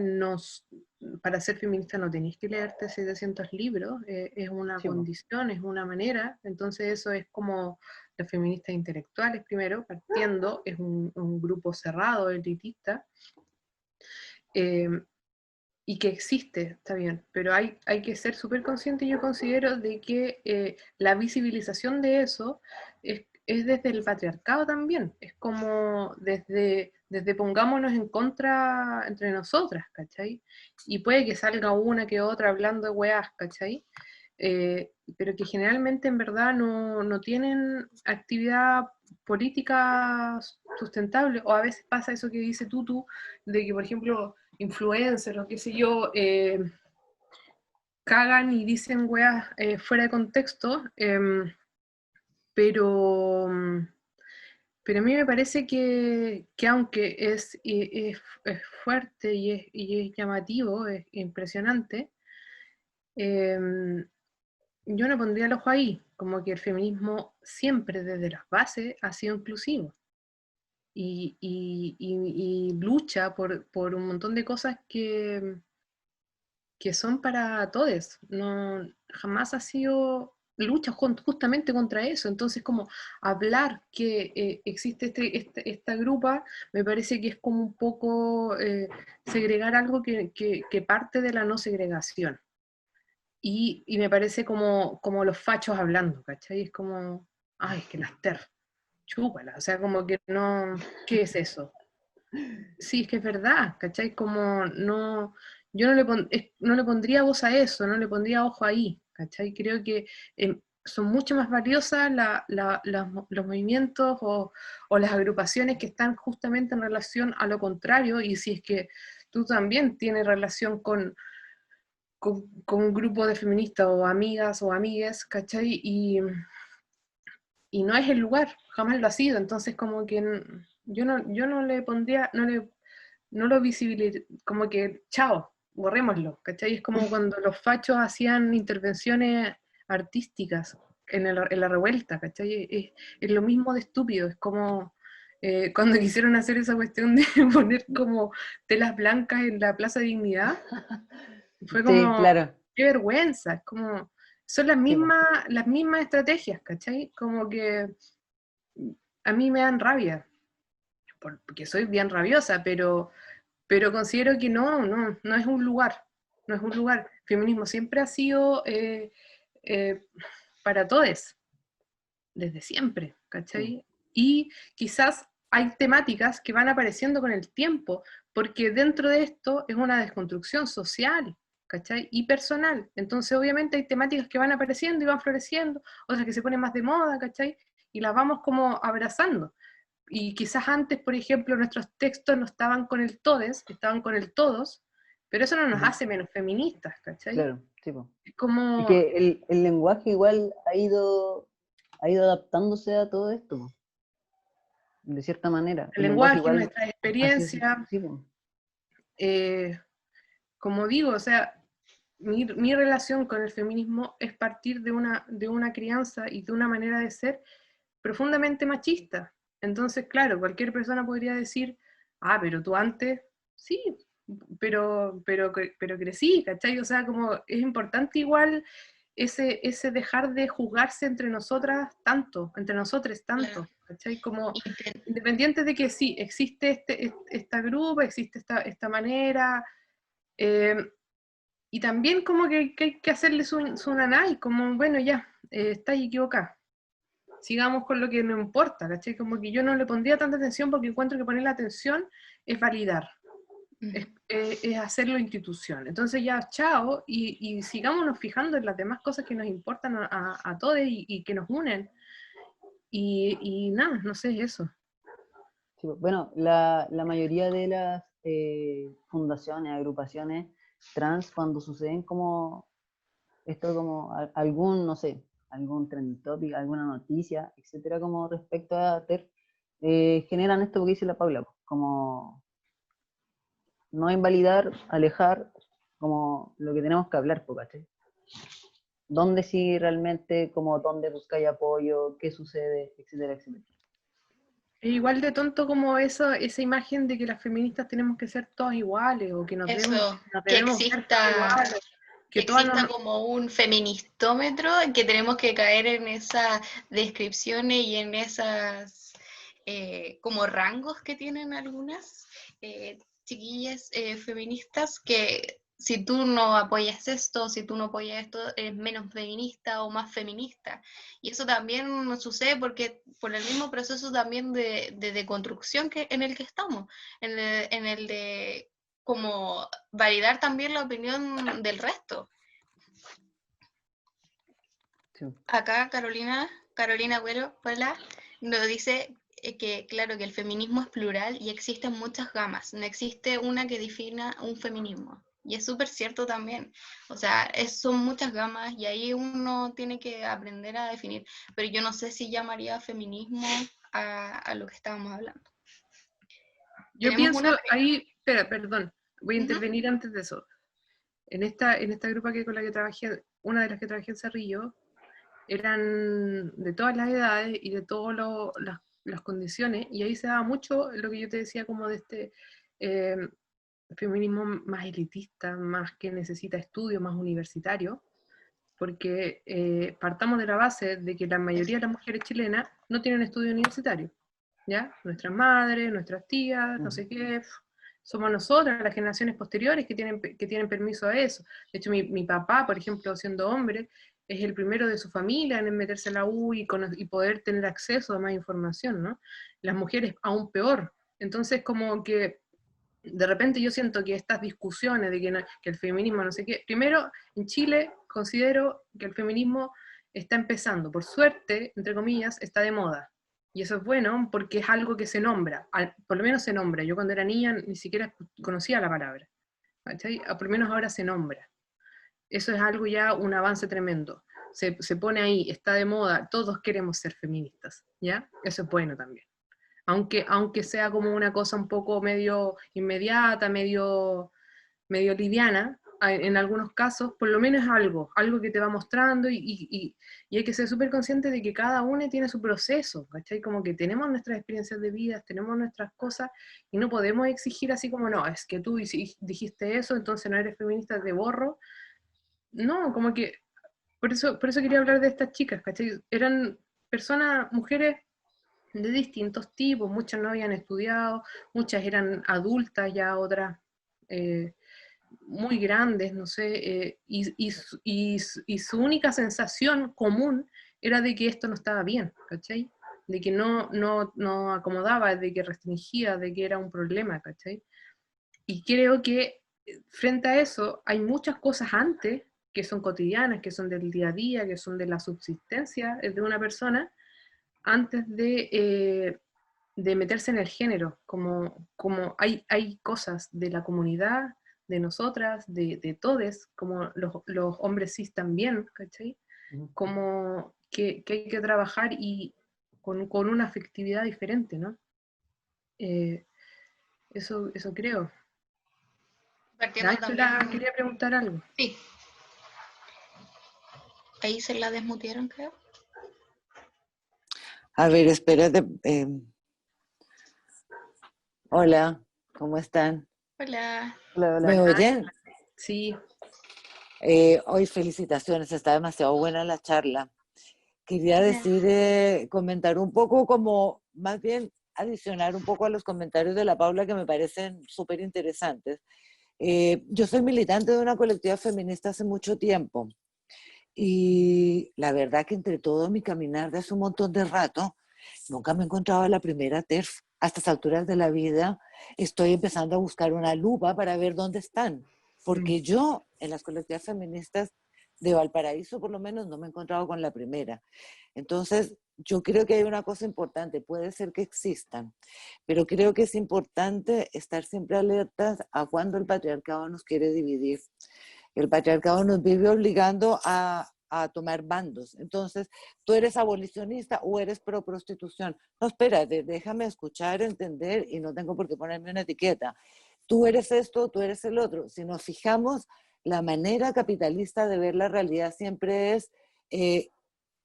para ser feminista no tenéis que leerte 700 libros, es una Sí, po. condición, es una manera. Entonces eso es como los feministas intelectuales primero, partiendo, es un grupo cerrado, elitista, eh, y que existe, está bien, pero hay que ser súper consciente, yo considero, de que la visibilización de eso es desde el patriarcado también, es como desde pongámonos en contra entre nosotras, ¿cachai? Y puede que salga una que otra hablando de weas, ¿cachai? Pero que generalmente en verdad no tienen actividad política sustentable, o a veces pasa eso que dice Tutu, de que por ejemplo influencers o qué sé yo, cagan y dicen weas fuera de contexto, pero, pero a mí me parece que aunque es fuerte y es llamativo, es impresionante, yo no pondría el ojo ahí, como que el feminismo siempre desde las bases ha sido inclusivo. Y lucha por un montón de cosas que son para todos. No, jamás ha sido lucha justamente contra eso. Entonces, como hablar que existe esta grupa, me parece que es como un poco segregar algo que parte de la no segregación. Y me parece como los fachos hablando, ¿cachai? Es como, ay, que las TERF, chúpala, o sea, como que no, ¿qué es eso? Sí, es que es verdad, ¿cachai? Como no, yo no le pondría voz a eso, no le pondría ojo ahí, ¿cachai? Creo que son mucho más valiosas los movimientos o las agrupaciones que están justamente en relación a lo contrario, y si es que tú también tienes relación con un grupo de feministas o amigas o amigues, ¿cachai? Y no es el lugar, jamás lo ha sido, entonces como que yo no le pondría, no lo visibilizo, como que, chao, borrémoslo, ¿cachai? Es como cuando los fachos hacían intervenciones artísticas, en la revuelta, ¿cachai? Es lo mismo de estúpido, es como cuando quisieron hacer esa cuestión de poner como telas blancas en la Plaza Dignidad, fue Sí, como, claro. qué vergüenza, es como, son Sí, po. las mismas estrategias, ¿cachai? Como que a mí me dan rabia, porque soy bien rabiosa, pero considero que no es un lugar, no es un lugar. El feminismo siempre ha sido eh, para todos, desde siempre, Sí. ¿cachai? Y quizás hay temáticas que van apareciendo con el tiempo, porque dentro de esto es una desconstrucción social, ¿cachai? Y personal. Entonces, obviamente, hay temáticas que van apareciendo y van floreciendo, otras que se ponen más de moda, ¿cachai? Y las vamos como abrazando. Y quizás antes, por ejemplo, nuestros textos no estaban con el todes, estaban con el todos, pero eso no nos Ujú. hace menos feministas, ¿cachai? Claro, sí, po. Es Es como que el lenguaje igual ha ido adaptándose a todo esto, po, de cierta manera. el El lenguaje lenguaje, igual nuestra ha sido así. experiencia, Sí, po. eh, como digo, o sea, mi relación con el feminismo es partir de una crianza y de una manera de ser profundamente machista. Entonces, claro, cualquier persona podría decir, ah, pero tú antes, sí, pero crecí, ¿cachai? O sea, como es importante igual ese dejar de juzgarse entre nosotras tanto, entre nosotros Claro. tanto, ¿cachai? Como Inten- independiente de que sí, existe esta grupo, existe esta manera, eh, y también como que hay que hacerle su nanay, como, bueno, ya, estáis equivocada, sigamos con lo que no importa, ¿cachai? Como que yo no le pondría tanta atención porque encuentro que poner la atención es validar, es hacerlo institución. Entonces ya, chao, y sigámonos fijando en las demás cosas que nos importan a todos y que nos unen. Y nada, no sé, eso. Sí, po. Bueno, la mayoría de las fundaciones, agrupaciones trans, cuando suceden como esto, como algún, no sé, algún trending topic, alguna noticia, etcétera, como respecto a TER, generan esto que dice la Paula, po, como no invalidar, alejar, como lo que tenemos que hablar, po, ¿cachai? ¿Dónde sí realmente, como dónde buscáis apoyo, qué sucede, etcétera, etcétera? Es igual de tonto como esa imagen de que las feministas tenemos que ser todas iguales o que Eso, nos que debemos ver todas exista, iguales, que que todas exista nos... como un feministómetro, en que tenemos que caer en esas descripciones y en esas como rangos que tienen algunas chiquillas feministas, que si tú no apoyas esto, si tú no apoyas esto, eres menos feminista o más feminista. Y eso también sucede porque por el mismo proceso también de deconstrucción en el que estamos, en el de como validar también la opinión del resto. Sí. Acá Carolina Agüero, hola, nos dice que claro que el feminismo es plural y existen muchas gamas, no existe una que defina un feminismo. Y es súper cierto también. O sea, son muchas gamas y ahí uno tiene que aprender a definir. Pero yo no sé si llamaría feminismo a lo que estábamos hablando. Yo Tenemos pienso una... ahí, espera, perdón, voy a Ujú. intervenir antes de eso. En esta grupa que con la que trabajé, una de las que trabajé en Cerrillo, eran de todas las edades y de todas las condiciones, y ahí se daba mucho lo que yo te decía como de este eh, feminismo más elitista, más que necesita estudio, más universitario, porque partamos de la base de que la mayoría de las mujeres chilenas no tienen estudio universitario, ¿ya? Nuestras madres, nuestras tías, no sé qué, somos nosotras, las generaciones posteriores que tienen permiso a eso. De hecho, mi papá, por ejemplo, siendo hombre, es el primero de su familia en meterse a la U y poder tener acceso a más información, ¿no? Las mujeres aún peor. Entonces, como que de repente yo siento que estas discusiones de que el feminismo no sé qué, primero en Chile considero que el feminismo está empezando, por suerte, entre comillas, está de moda. Y eso es bueno porque es algo que se nombra, por lo menos se nombra. Yo cuando era niña ni siquiera conocía la palabra, ¿cachai? Por lo menos ahora se nombra. Eso es algo ya, un avance tremendo. Se pone ahí, está de moda, todos queremos ser feministas, ¿ya? Eso es bueno también, aunque sea como una cosa un poco medio inmediata, medio liviana, en algunos casos, por lo menos algo que te va mostrando y hay que ser súper consciente de que cada uno tiene su proceso, ¿cachai? Como que tenemos nuestras experiencias de vida, tenemos nuestras cosas y no podemos exigir así como, no, es que tú dijiste eso, entonces no eres feminista, te borro. No, como que, por eso quería hablar de estas chicas, ¿cachai? Eran personas, mujeres de distintos tipos, muchas no habían estudiado, muchas eran adultas ya, otras muy grandes, no sé, y su única sensación común era de que esto no estaba bien, ¿cachai? De que no acomodaba, de que restringía, de que era un problema, ¿cachai? Y creo que frente a eso hay muchas cosas antes que son cotidianas, que son del día a día, que son de la subsistencia de una persona, antes de meterse en el género, como hay cosas de la comunidad, de nosotras, de todes, como los hombres cis también, ¿cachai? Como que hay que trabajar y con una afectividad diferente, ¿no? Eso creo. Partiendo Ángela también. quería preguntar algo. Sí, ahí se la desmutearon, creo. A ver, espérate. Hola, ¿cómo están? Hola. Hola, ¿Me hola. oyen? Sí, Hoy felicitaciones, está demasiado buena la charla. Quería Gracias. decir, comentar un poco como, más bien adicionar un poco a los comentarios de la Paula que me parecen súper interesantes. Yo soy militante de una colectiva feminista hace mucho tiempo y la verdad que entre todo mi caminar de hace un montón de rato, nunca me he encontrado a la primera TERF. A estas alturas de la vida estoy empezando a buscar una lupa para ver dónde están, porque yo en las colectivas feministas de Valparaíso por lo menos no me he encontrado con la primera. Entonces yo creo que hay una cosa importante, puede ser que existan, pero creo que es importante estar siempre alertas a cuando el patriarcado nos quiere dividir. El patriarcado nos vive obligando a tomar bandos. Entonces, tú eres abolicionista o eres pro prostitución. No, espérate, déjame escuchar, entender y no tengo por qué ponerme una etiqueta. Tú eres esto, tú eres el otro. Si nos fijamos, la manera capitalista de ver la realidad siempre es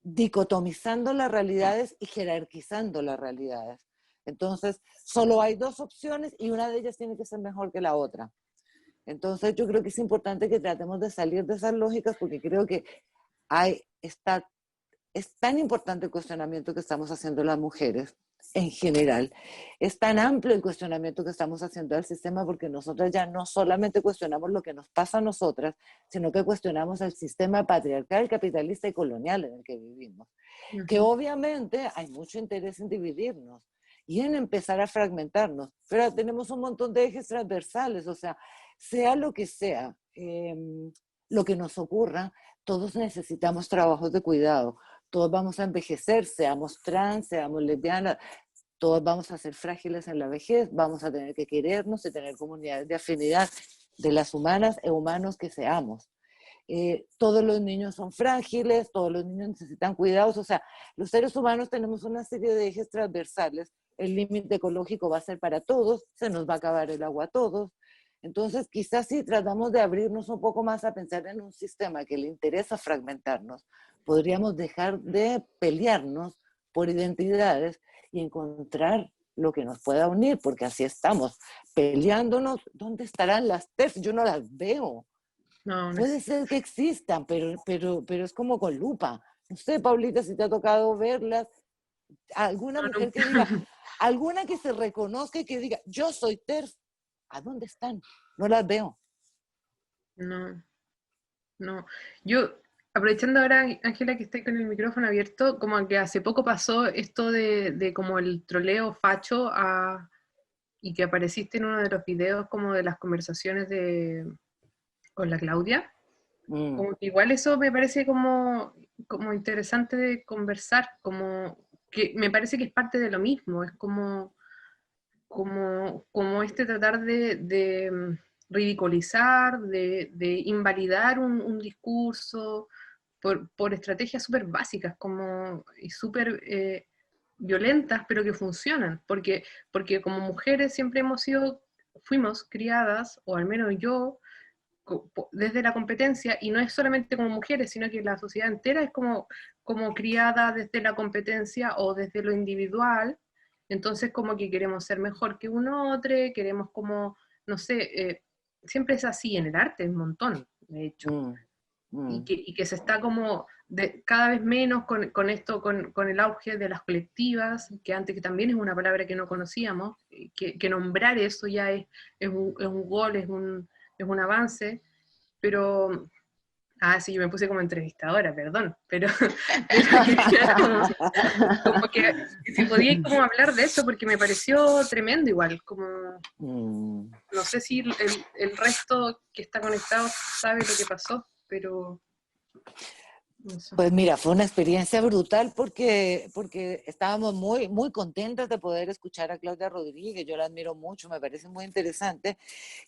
dicotomizando las realidades y jerarquizando las realidades. Entonces, solo hay dos opciones y una de ellas tiene que ser mejor que la otra. Entonces yo creo que es importante que tratemos de salir de esas lógicas porque creo que es tan importante el cuestionamiento que estamos haciendo las mujeres en general. Es tan amplio el cuestionamiento que estamos haciendo al sistema porque nosotras ya no solamente cuestionamos lo que nos pasa a nosotras, sino que cuestionamos el sistema patriarcal, capitalista y colonial en el que vivimos. Que obviamente hay mucho interés en dividirnos y en empezar a fragmentarnos, pero tenemos un montón de ejes transversales, o sea lo que sea, lo que nos ocurra, todos necesitamos trabajos de cuidado, todos vamos a envejecer, seamos trans, seamos lesbianas, todos vamos a ser frágiles en la vejez, vamos a tener que querernos y tener comunidades de afinidad de las humanas e humanos que seamos. Todos los niños son frágiles, todos los niños necesitan cuidados, o sea, los seres humanos tenemos una serie de ejes transversales, el límite ecológico va a ser para todos, se nos va a acabar el agua a todos, entonces quizás si tratamos de abrirnos un poco más a pensar en un sistema que le interesa fragmentarnos, podríamos dejar de pelearnos por identidades y encontrar lo que nos pueda unir, porque así estamos, peleándonos, ¿dónde estarán las TERF? Yo no las veo. no, Puede ser que existan, pero es como con lupa. No sé, Paulita, si te ha tocado verlas. Alguna mujer que diga, alguna que se reconozca y que diga, yo soy TERF. ¿A dónde están? No las veo. no. No, yo, aprovechando ahora, Ángela, que está con el micrófono abierto, como que hace poco pasó esto de como el troleo facho y que apareciste en uno de los videos como de las conversaciones con la Claudia. Como que igual eso me parece como interesante de conversar, como que me parece que es parte de lo mismo, es como este tratar de ridiculizar, de invalidar un discurso por estrategias súper básicas y súper violentas, pero que funcionan, porque como mujeres siempre fuimos criadas, o al menos yo, desde la competencia, y no es solamente como mujeres, sino que la sociedad entera es como criada desde la competencia o desde lo individual. Entonces como que queremos ser mejor que un otro, queremos como, no sé, siempre es así en el arte, un montón, de hecho. Y que se está como cada vez menos con esto, con el auge de las colectivas, que antes que también es una palabra que no conocíamos, que nombrar eso ya es un gol, es un avance, pero... Ah, sí, yo me puse como entrevistadora, perdón, pero como que si podíais como hablar de eso, porque me pareció tremendo igual, como no sé si el resto que está conectado sabe lo que pasó, pero no sé. Pues mira, fue una experiencia brutal porque estábamos muy, muy contentas de poder escuchar a Claudia Rodríguez, yo la admiro mucho, me parece muy interesante,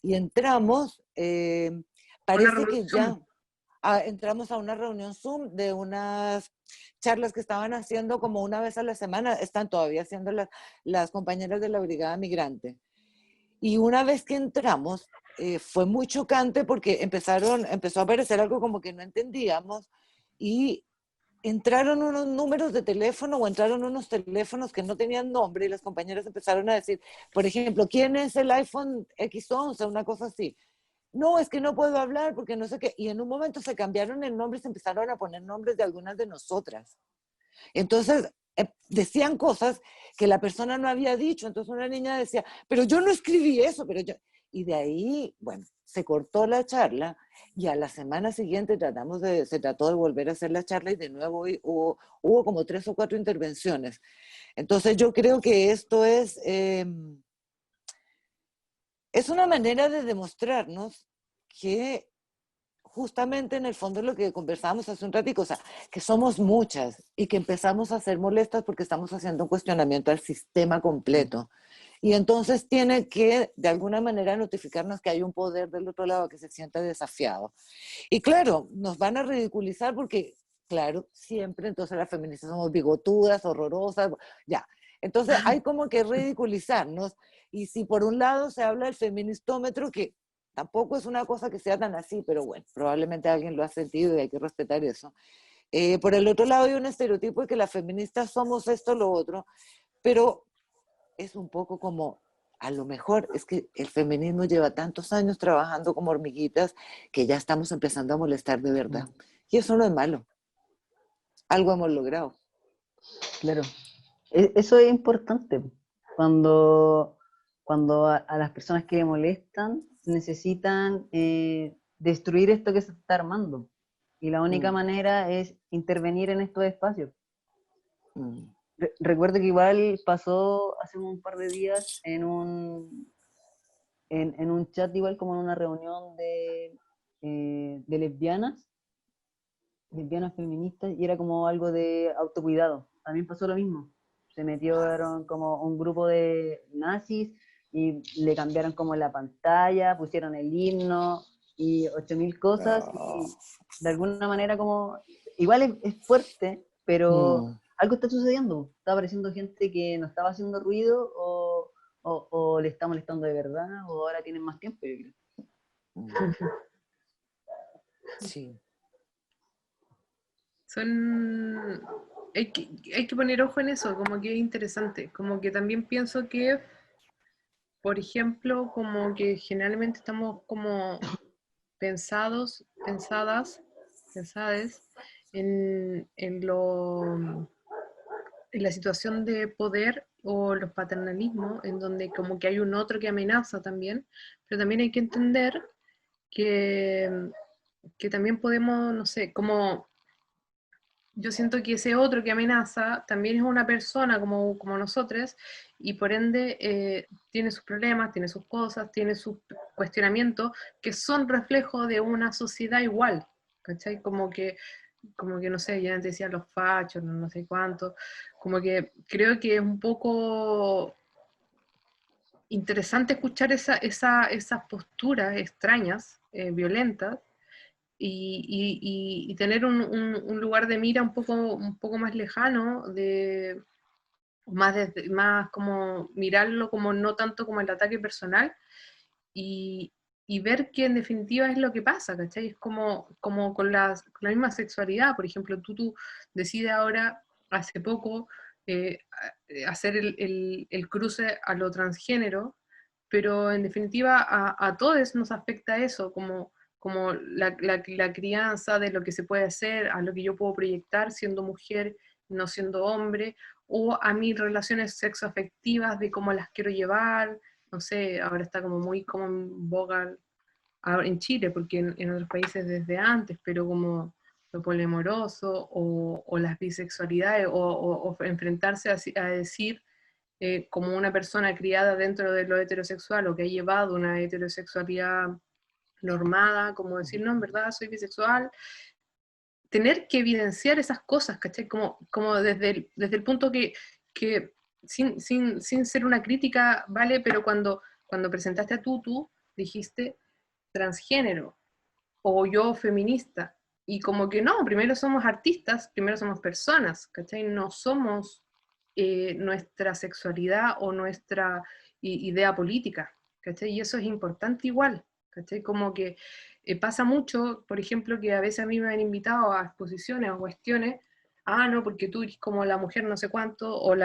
y entramos, Una parece que ya... revolución. entramos a una reunión Zoom de unas charlas que estaban haciendo como una vez a la semana, están todavía haciendo las compañeras de la Brigada Migrante. Y una vez que entramos, fue muy chocante porque empezó a aparecer algo como que no entendíamos y entraron unos números de teléfono o entraron unos teléfonos que no tenían nombre y las compañeras empezaron a decir, por ejemplo, ¿quién es el iPhone X11? Una cosa así. No, es que no puedo hablar porque no sé qué. Y en un momento se cambiaron el nombre y se empezaron a poner nombres de algunas de nosotras. Entonces, decían cosas que la persona no había dicho. Entonces una niña decía, pero yo no escribí eso, pero yo... Y de ahí, bueno, se cortó la charla y a la semana siguiente se trató de volver a hacer la charla y de nuevo hubo como 3 o 4 intervenciones. Entonces yo creo que esto es una manera de demostrarnos que justamente en el fondo es lo que conversábamos hace un ratito, o sea, que somos muchas y que empezamos a ser molestas porque estamos haciendo un cuestionamiento al sistema completo. Y entonces tiene que, de alguna manera, notificarnos que hay un poder del otro lado que se siente desafiado. Y claro, nos van a ridiculizar porque, claro, siempre entonces las feministas somos bigotudas, horrorosas, ya. Entonces hay como que ridiculizarnos. Y si por un lado se habla del feministómetro, que tampoco es una cosa que sea tan así, pero bueno, probablemente alguien lo ha sentido y hay que respetar eso. Por el otro lado hay un estereotipo de que las feministas somos esto o lo otro, pero es un poco como, a lo mejor es que el feminismo lleva tantos años trabajando como hormiguitas que ya estamos empezando a molestar de verdad. Y eso no es malo. Algo hemos logrado. Claro. Eso es importante. Cuando a las personas que le molestan necesitan destruir esto que se está armando. Y la única manera es intervenir en estos espacios. Recuerdo que igual pasó hace un par de días en un chat, igual como en una reunión de lesbianas feministas, y era como algo de autocuidado. También pasó lo mismo. Se metieron como un grupo de nazis y le cambiaron como la pantalla, pusieron el himno y 8000 cosas, y de alguna manera como, igual es fuerte, pero algo está sucediendo. Está apareciendo gente que no estaba haciendo ruido o le está molestando de verdad, o ahora tienen más tiempo, yo creo. Sí. Hay que poner ojo en eso, como que es interesante, como que también pienso que, por ejemplo, como que generalmente estamos como pensadas en la situación de poder o los paternalismos, en donde como que hay un otro que amenaza también, pero también hay que entender que también podemos, no sé, como yo siento que ese otro que amenaza también es una persona como nosotros, y por ende tiene sus problemas, tiene sus cosas, tiene sus cuestionamientos que son reflejo de una sociedad igual, ¿cachai? Como que no sé, ya antes decía los fachos, no sé cuánto, como que creo que es un poco interesante escuchar esas posturas extrañas, violentas, y tener un lugar de mira un poco más lejano, más como mirarlo como no tanto como el ataque personal, y, y ver que en definitiva es lo que pasa, ¿cachai? Es como con la misma sexualidad, por ejemplo, tú decides ahora, hace poco, hacer el cruce a lo transgénero, pero en definitiva a todos nos afecta eso, como la crianza de lo que se puede hacer, a lo que yo puedo proyectar siendo mujer, no siendo hombre, o a mis relaciones sexoafectivas, de cómo las quiero llevar, no sé, ahora está como muy como en boga en Chile, porque en otros países desde antes, pero como lo polimoroso o las bisexualidades, o enfrentarse a decir como una persona criada dentro de lo heterosexual o que ha llevado una heterosexualidad normada, como decir, no, en verdad soy bisexual, tener que evidenciar esas cosas, ¿cachai? Como desde el punto que sin ser una crítica, ¿vale? Pero cuando presentaste a Tutu, dijiste transgénero, o yo feminista, y como que no, primero somos artistas, primero somos personas, ¿cachai? No somos nuestra sexualidad o nuestra idea política, ¿cachai? Y eso es importante igual, ¿cachai? Como que pasa mucho, por ejemplo, que a veces a mí me han invitado a exposiciones o cuestiones, no, porque tú eres como la mujer no sé cuánto, o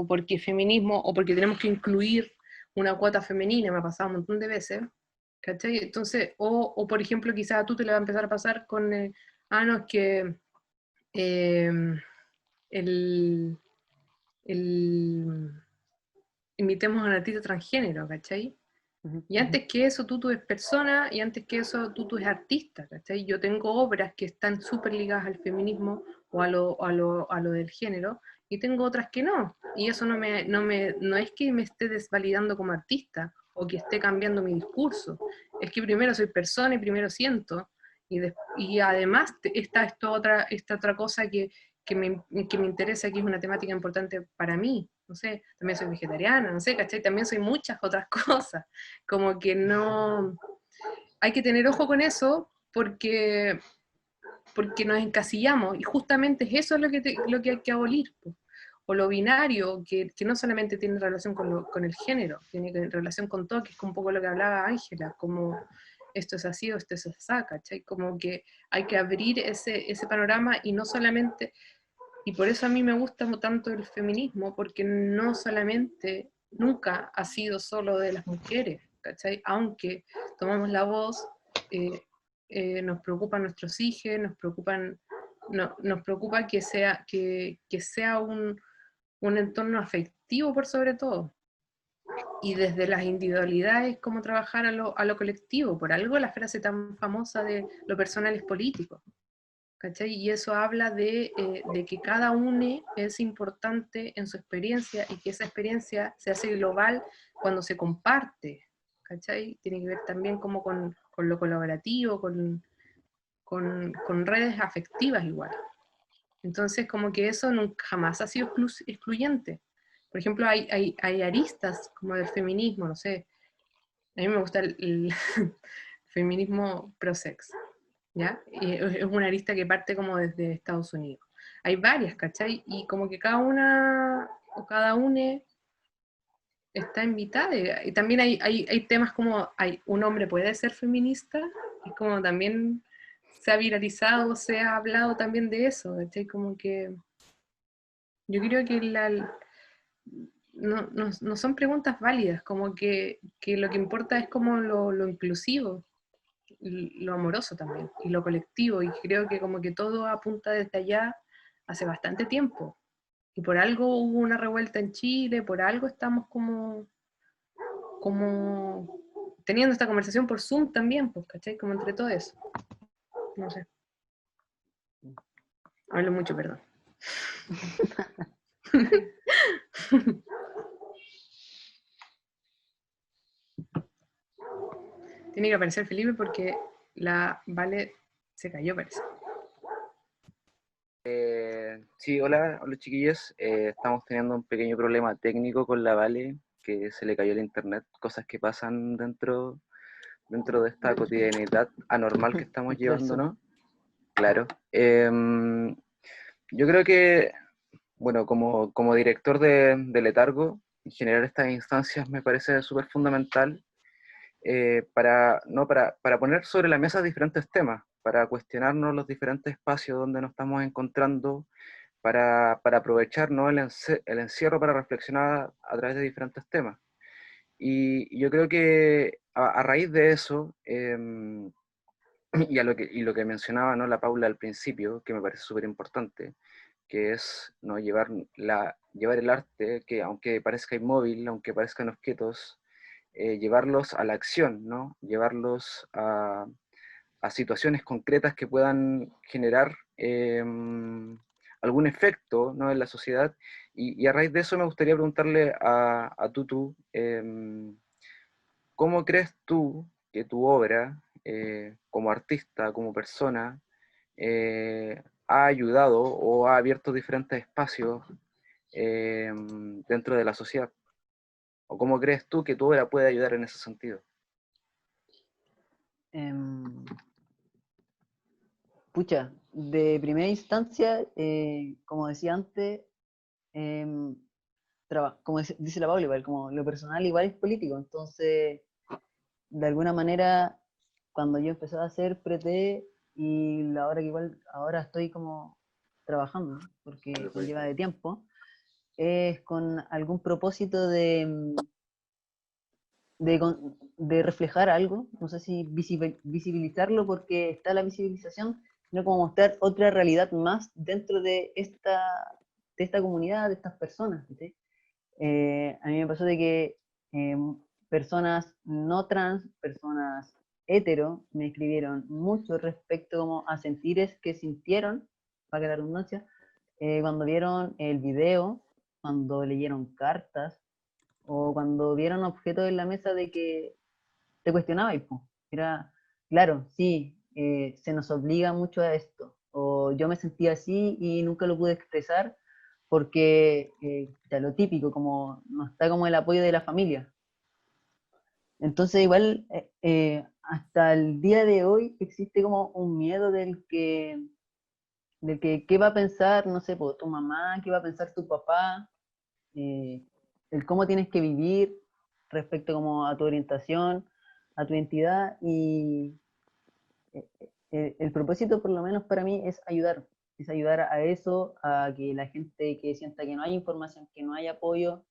porque feminismo, o porque tenemos que incluir una cuota femenina, me ha pasado un montón de veces, ¿cachai? Entonces, o por ejemplo, quizás a tú te le va a empezar a pasar con, no, es que eh, el, el, invitemos a un artista transgénero, ¿cachai? Y antes que eso, Tutu es persona, y antes que eso, Tutu es artista, ¿cachai? Yo tengo obras que están súper ligadas al feminismo o a lo del género, y tengo otras que no. Y eso no es que me esté desvalidando como artista, o que esté cambiando mi discurso. Es que primero soy persona y primero siento, y además está esta otra cosa que me interesa, que es una temática importante para mí. No sé, también soy vegetariana, no sé, ¿cachai? También soy muchas otras cosas. Como que no... Hay que tener ojo con eso porque nos encasillamos y justamente eso es lo que hay que abolir. Po. O lo binario, que no solamente tiene relación con el género, tiene relación con todo, que es un poco lo que hablaba Ángela, como esto es así o esto es así, ¿cachai? Como que hay que abrir ese panorama y no solamente... Y por eso a mí me gusta tanto el feminismo, porque no solamente, nunca ha sido solo de las mujeres, ¿cachai? Aunque tomamos la voz, nos preocupan nuestros hijos, nos preocupa que sea un entorno afectivo por sobre todo. Y desde las individualidades, cómo trabajar a lo colectivo. Por algo la frase tan famosa de lo personal es político. ¿Cachai? Y eso habla de que cada uno es importante en su experiencia y que esa experiencia se hace global cuando se comparte, ¿cachai? Tiene que ver también como con lo colaborativo, con redes afectivas igual. Entonces como que eso nunca, jamás ha sido excluyente. Por ejemplo, hay aristas como del feminismo, no sé, a mí me gusta el feminismo pro-sex, ¿ya? Y es una arista que parte como desde Estados Unidos. Hay varias, ¿cachai? Y como que cada una o cada une está invitada. Y también hay temas como, un hombre puede ser feminista, y como también se ha viralizado, se ha hablado también de eso, ¿cachai? Como que yo creo que no son preguntas válidas, como que lo que importa es como lo inclusivo, lo amoroso también, y lo colectivo, y creo que como que todo apunta desde allá hace bastante tiempo. Y por algo hubo una revuelta en Chile, por algo estamos como teniendo esta conversación por Zoom también, pues, ¿cachai? Como entre todo eso. No sé. Hablo mucho, perdón. Tiene que aparecer Felipe porque la Vale se cayó, parece. Sí, hola chiquillos. Estamos teniendo un pequeño problema técnico con la Vale, que se le cayó el internet, cosas que pasan dentro de esta cotidianidad anormal que estamos llevando, ¿no? Claro. Yo creo que, bueno, como director de Letargo, generar estas instancias me parece súper fundamental, para poner sobre la mesa diferentes temas, para cuestionarnos los diferentes espacios donde nos estamos encontrando, para aprovechar, ¿no?, el encierro para reflexionar a través de diferentes temas. Y yo creo que a raíz de eso, y lo que mencionaba, ¿no?, la Paula al principio, que me parece súper importante, que es, ¿no?, llevar el arte, que aunque parezca inmóvil, aunque parezcan objetos, llevarlos a la acción, ¿no? Llevarlos a situaciones concretas que puedan generar algún efecto, ¿no?, en la sociedad. Y a raíz de eso me gustaría preguntarle a Tutu, ¿cómo crees tú que tu obra, como artista, como persona, ha ayudado o ha abierto diferentes espacios dentro de la sociedad? ¿O cómo crees tú que tu obra puede ayudar en ese sentido? Pucha, de primera instancia, como decía antes, como dice la Paula, igual, como lo personal igual es político, entonces, de alguna manera, cuando yo empecé a hacer prete y la hora que igual ahora estoy como trabajando, porque conlleva de tiempo, es con algún propósito de reflejar algo, no sé si visibilizarlo porque está la visibilización, sino como mostrar otra realidad más dentro de esta comunidad, de estas personas. ¿Sí? A mí me pasó de que personas no trans, personas hetero, me escribieron mucho respecto como a sentires que sintieron, para que la redundancia, cuando vieron el video, cuando leyeron cartas, o cuando vieron objetos en la mesa de que te cuestionaba y po. Era, claro, sí, se nos obliga mucho a esto, o yo me sentía así y nunca lo pude expresar porque ya lo típico, como no está como el apoyo de la familia. Entonces igual hasta el día de hoy existe como un miedo del que qué va a pensar, no sé, tu mamá, qué va a pensar tu papá, eh, el cómo tienes que vivir respecto como a tu orientación, a tu identidad, y el propósito por lo menos para mí es ayudar a eso, a que la gente que sienta que no hay información, que no hay apoyo,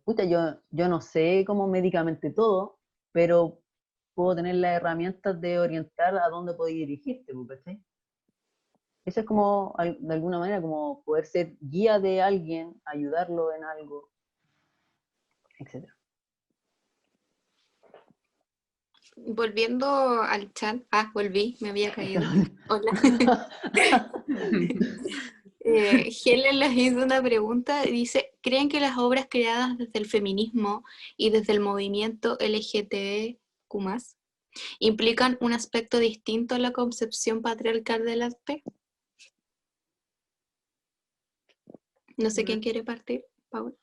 puta, yo no sé cómo médicamente todo, pero puedo tener las herramientas de orientar a dónde puedo dirigirte, ¿cachai? Eso es como, de alguna manera, como poder ser guía de alguien, ayudarlo en algo, etc. Volviendo al chat, volví, me había caído. Hola. Helen les hizo una pregunta, dice, ¿creen que las obras creadas desde el feminismo y desde el movimiento LGTBQ+, implican un aspecto distinto a la concepción patriarcal del arte? No sé quién quiere partir, Paul.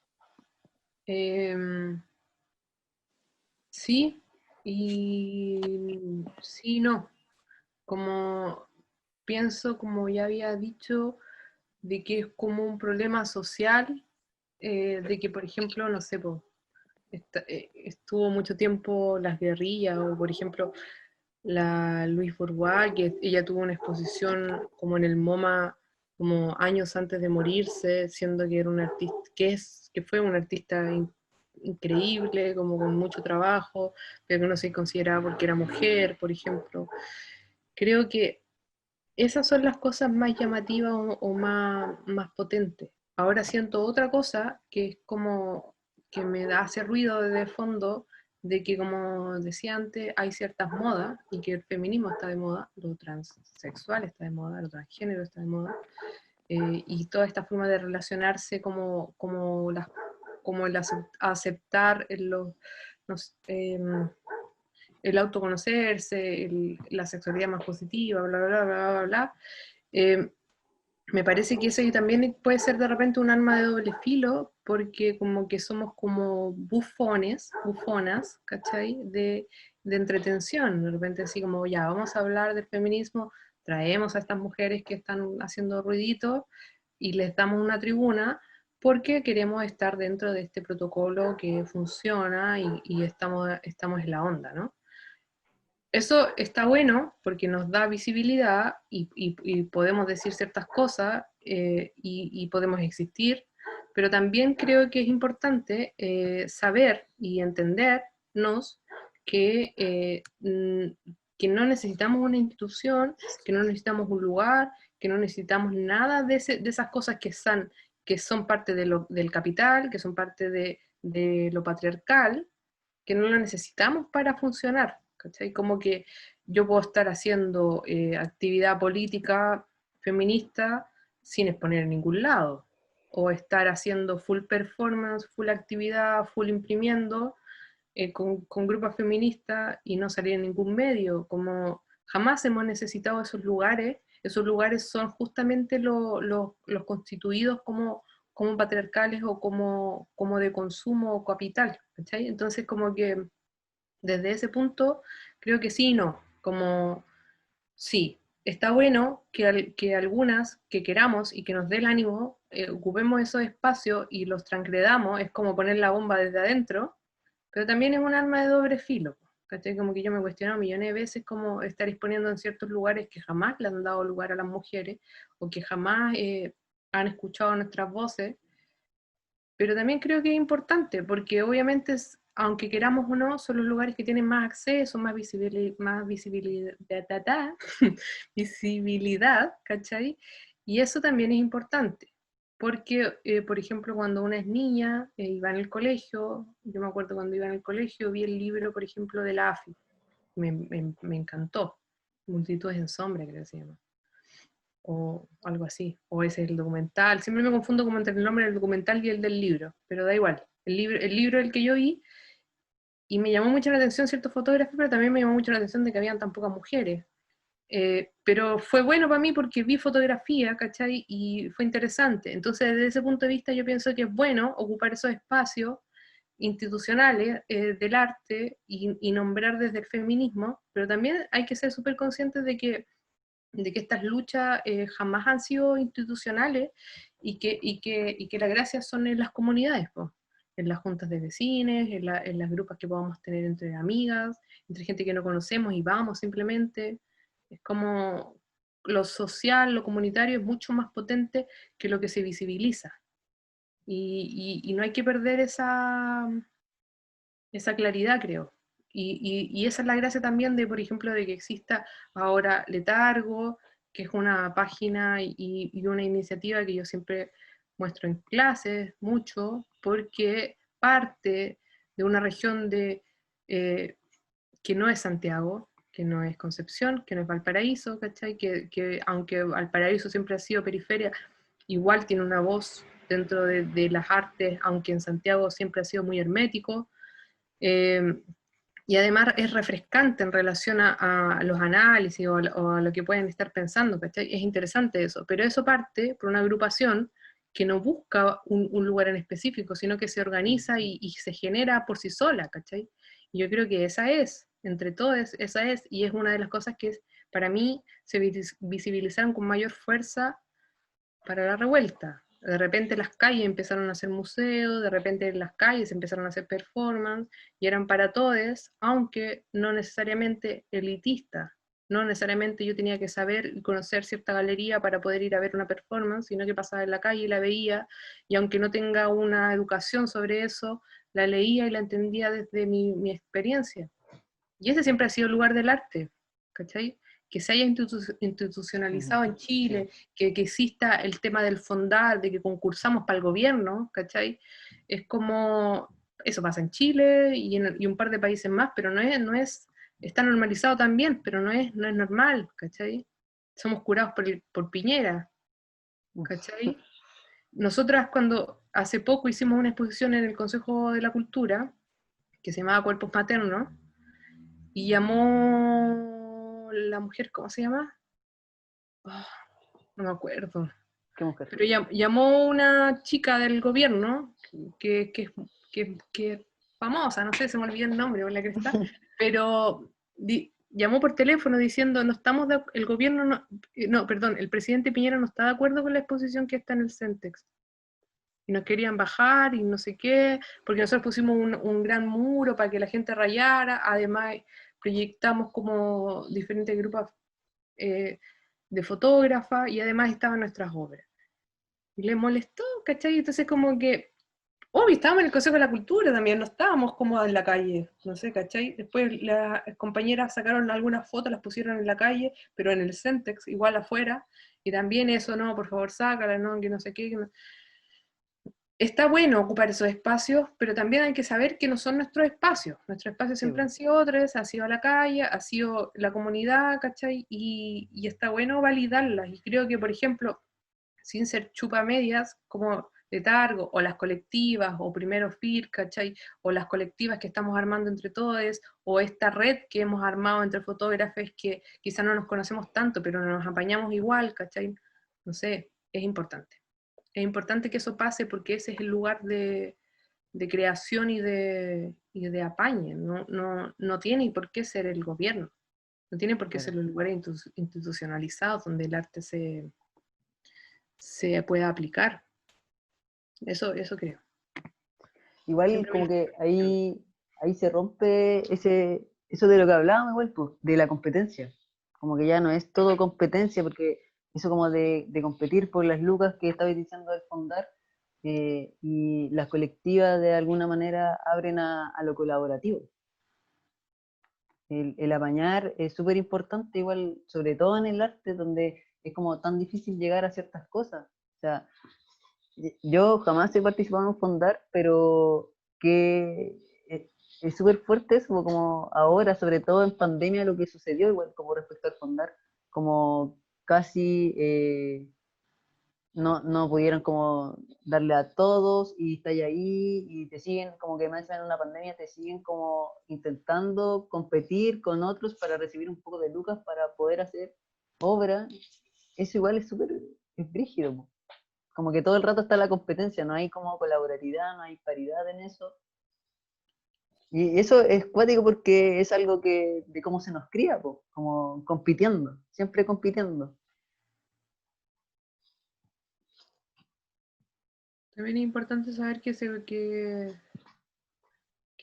Sí, y sí, no. Como pienso, como ya había dicho, de que es como un problema social, de que, por ejemplo, no sé, estuvo mucho tiempo las guerrillas, o por ejemplo, la Louise Bourgeois, que ella tuvo una exposición como en el MoMA como años antes de morirse, siendo que era un artista, que fue un artista increíble, como con mucho trabajo, pero que no se consideraba porque era mujer, por ejemplo. Creo que esas son las cosas más llamativas o más potentes. Ahora siento otra cosa que es como que hace ruido de fondo, de que, como decía antes, hay ciertas modas y que el feminismo está de moda, lo transexual está de moda, lo transgénero está de moda, y toda esta forma de relacionarse como el aceptar el autoconocerse, la sexualidad más positiva, bla, bla, bla, bla, bla. Me parece que eso también puede ser de repente un arma de doble filo, porque como que somos como bufonas, ¿cachai? De entretención, de repente así como, ya, vamos a hablar del feminismo, traemos a estas mujeres que están haciendo ruidito y les damos una tribuna, porque queremos estar dentro de este protocolo que funciona y estamos en la onda, ¿no? Eso está bueno porque nos da visibilidad y podemos decir ciertas cosas y podemos existir, pero también creo que es importante saber y entendernos que no necesitamos una institución, que no necesitamos un lugar, que no necesitamos nada de esas cosas que son parte del capital, que son parte de lo patriarcal, que no lo necesitamos para funcionar, ¿cachai? Como que yo puedo estar haciendo actividad política feminista sin exponer en ningún lado, o estar haciendo full performance, full actividad, full imprimiendo, con grupos feministas y no salir en ningún medio, como jamás hemos necesitado esos lugares son justamente los constituidos como patriarcales o como de consumo o capital, ¿cachai? Entonces como que desde ese punto creo que sí y no, como sí, está bueno que algunas que queramos y que nos dé el ánimo, ocupemos esos espacios y los transgredamos, es como poner la bomba desde adentro, pero también es un arma de doble filo, ¿cachai? Como que yo me he cuestionado millones de veces cómo estar exponiendo en ciertos lugares que jamás le han dado lugar a las mujeres, o que jamás han escuchado nuestras voces, pero también creo que es importante, porque obviamente, aunque queramos o no, son los lugares que tienen más acceso, más visibilidad, visibilidad, ¿cachai? Y eso también es importante, porque, por ejemplo, cuando una es niña y va en el colegio, yo me acuerdo cuando iba en el colegio, vi el libro, por ejemplo, de la AFI, me encantó, Multitudes en Sombra, creo que se llama, o algo así, o ese es el documental, siempre me confundo como entre el nombre del documental y el del libro, pero da igual, el libro el que yo vi, y me llamó mucho la atención ciertos fotógrafos, pero también me llamó mucho la atención de que habían tan pocas mujeres, pero fue bueno para mí porque vi fotografía, ¿cachai? Y fue interesante, entonces desde ese punto de vista yo pienso que es bueno ocupar esos espacios institucionales del arte y nombrar desde el feminismo, pero también hay que ser súper conscientes de que estas luchas jamás han sido institucionales y que la gracia son en las comunidades, po, en las juntas de vecinos, en las grupos que podamos tener entre amigas, entre gente que no conocemos y vamos simplemente. Es como lo social, lo comunitario es mucho más potente que lo que se visibiliza. Y no hay que perder esa claridad, creo. Y esa es la gracia también de, por ejemplo, de que exista ahora Letargo, que es una página y una iniciativa que yo siempre muestro en clases mucho, porque parte de una región que no es Santiago, que no es Concepción, que no es Valparaíso, ¿cachai? Que aunque Valparaíso siempre ha sido periferia, igual tiene una voz dentro de las artes, aunque en Santiago siempre ha sido muy hermético, eh, y además es refrescante en relación a los análisis o a lo que pueden estar pensando, ¿cachai? Es interesante eso, pero eso parte por una agrupación que no busca un lugar en específico, sino que se organiza y se genera por sí sola, ¿cachai? Y yo creo que esa es, entre todos, esa es, y es una de las cosas que para mí se visibilizaron con mayor fuerza para la revuelta. De repente las calles empezaron a hacer museos, de repente en las calles empezaron a hacer performance, y eran para todos, aunque no necesariamente elitista. No necesariamente yo tenía que saber y conocer cierta galería para poder ir a ver una performance, sino que pasaba en la calle y la veía, y aunque no tenga una educación sobre eso, la leía y la entendía desde mi experiencia. Y ese siempre ha sido el lugar del arte, ¿cachai? Que se haya institucionalizado en Chile, que exista el tema del fondar, de que concursamos para el gobierno, ¿cachai? Es como, eso pasa en Chile y un par de países más, pero está normalizado también, pero no es normal, ¿cachai? Somos curados por Piñera, ¿cachai? Nosotras cuando hace poco hicimos una exposición en el Consejo de la Cultura, que se llamaba Cuerpos Maternos, y llamó la mujer, ¿cómo se llama? Oh, no me acuerdo. ¿Qué mujer? Pero llamó una chica del gobierno, que es famosa, no sé, se me olvidó el nombre, por la cresta, pero llamó por teléfono diciendo, no estamos el gobierno, perdón, el presidente Piñera no está de acuerdo con la exposición que está en el Centex. y nos querían bajar y no sé qué, porque nosotros pusimos un gran muro para que la gente rayara, además proyectamos como diferentes grupos de fotógrafas y además estaban nuestras obras. Y le molestó, ¿cachai? Entonces como que, obvio, estábamos en el Consejo de la Cultura también, no estábamos como en la calle, no sé, ¿cachai? Después las compañeras sacaron algunas fotos, las pusieron en la calle, pero en el Centex, igual afuera, y también eso, no, por favor, sácala, no, que no sé qué. Que no. Está bueno ocupar esos espacios, pero también hay que saber que no son nuestros espacios. Nuestros espacios Sí, siempre han sido otros, ha sido la calle, ha sido la comunidad, ¿cachai? Y está bueno validarlas. Y creo que, por ejemplo, sin ser chupa medias, como Letargo, o las colectivas, o Primero FIR, ¿cachai? O las colectivas que estamos armando entre todos, o esta red que hemos armado entre fotógrafos que quizá no nos conocemos tanto, pero nos apañamos igual, ¿cachai? No sé, es importante. Es importante que eso pase porque ese es el lugar de creación y de apañe. No tiene por qué ser el gobierno, no tiene por qué ser claro. los lugares institucionalizados donde el arte se pueda aplicar. Eso creo. Igual Siempre como voy que ahí se rompe eso de lo que hablábamos igual, pues, de la competencia. Como que ya no es todo competencia, porque eso como de competir por las lucas que estabais diciendo del fondar, y las colectivas de alguna manera abren a lo colaborativo. El apañar es súper importante, igual, sobre todo en el arte, donde es como tan difícil llegar a ciertas cosas. O sea, yo jamás he participado en un fondar, pero que es súper fuerte eso, como ahora, sobre todo en pandemia, lo que sucedió, igual como respecto al fondar, como casi no pudieron como darle a todos y está ahí y te siguen, como que más en una pandemia, te siguen como intentando competir con otros para recibir un poco de lucas para poder hacer obra. Eso igual es súper, es brígido, po. Como que todo el rato está la competencia, no hay como colaboratividad, no hay paridad en eso. Y eso es cuático porque es algo que de cómo se nos cría, po, como compitiendo, siempre compitiendo. También es importante saber que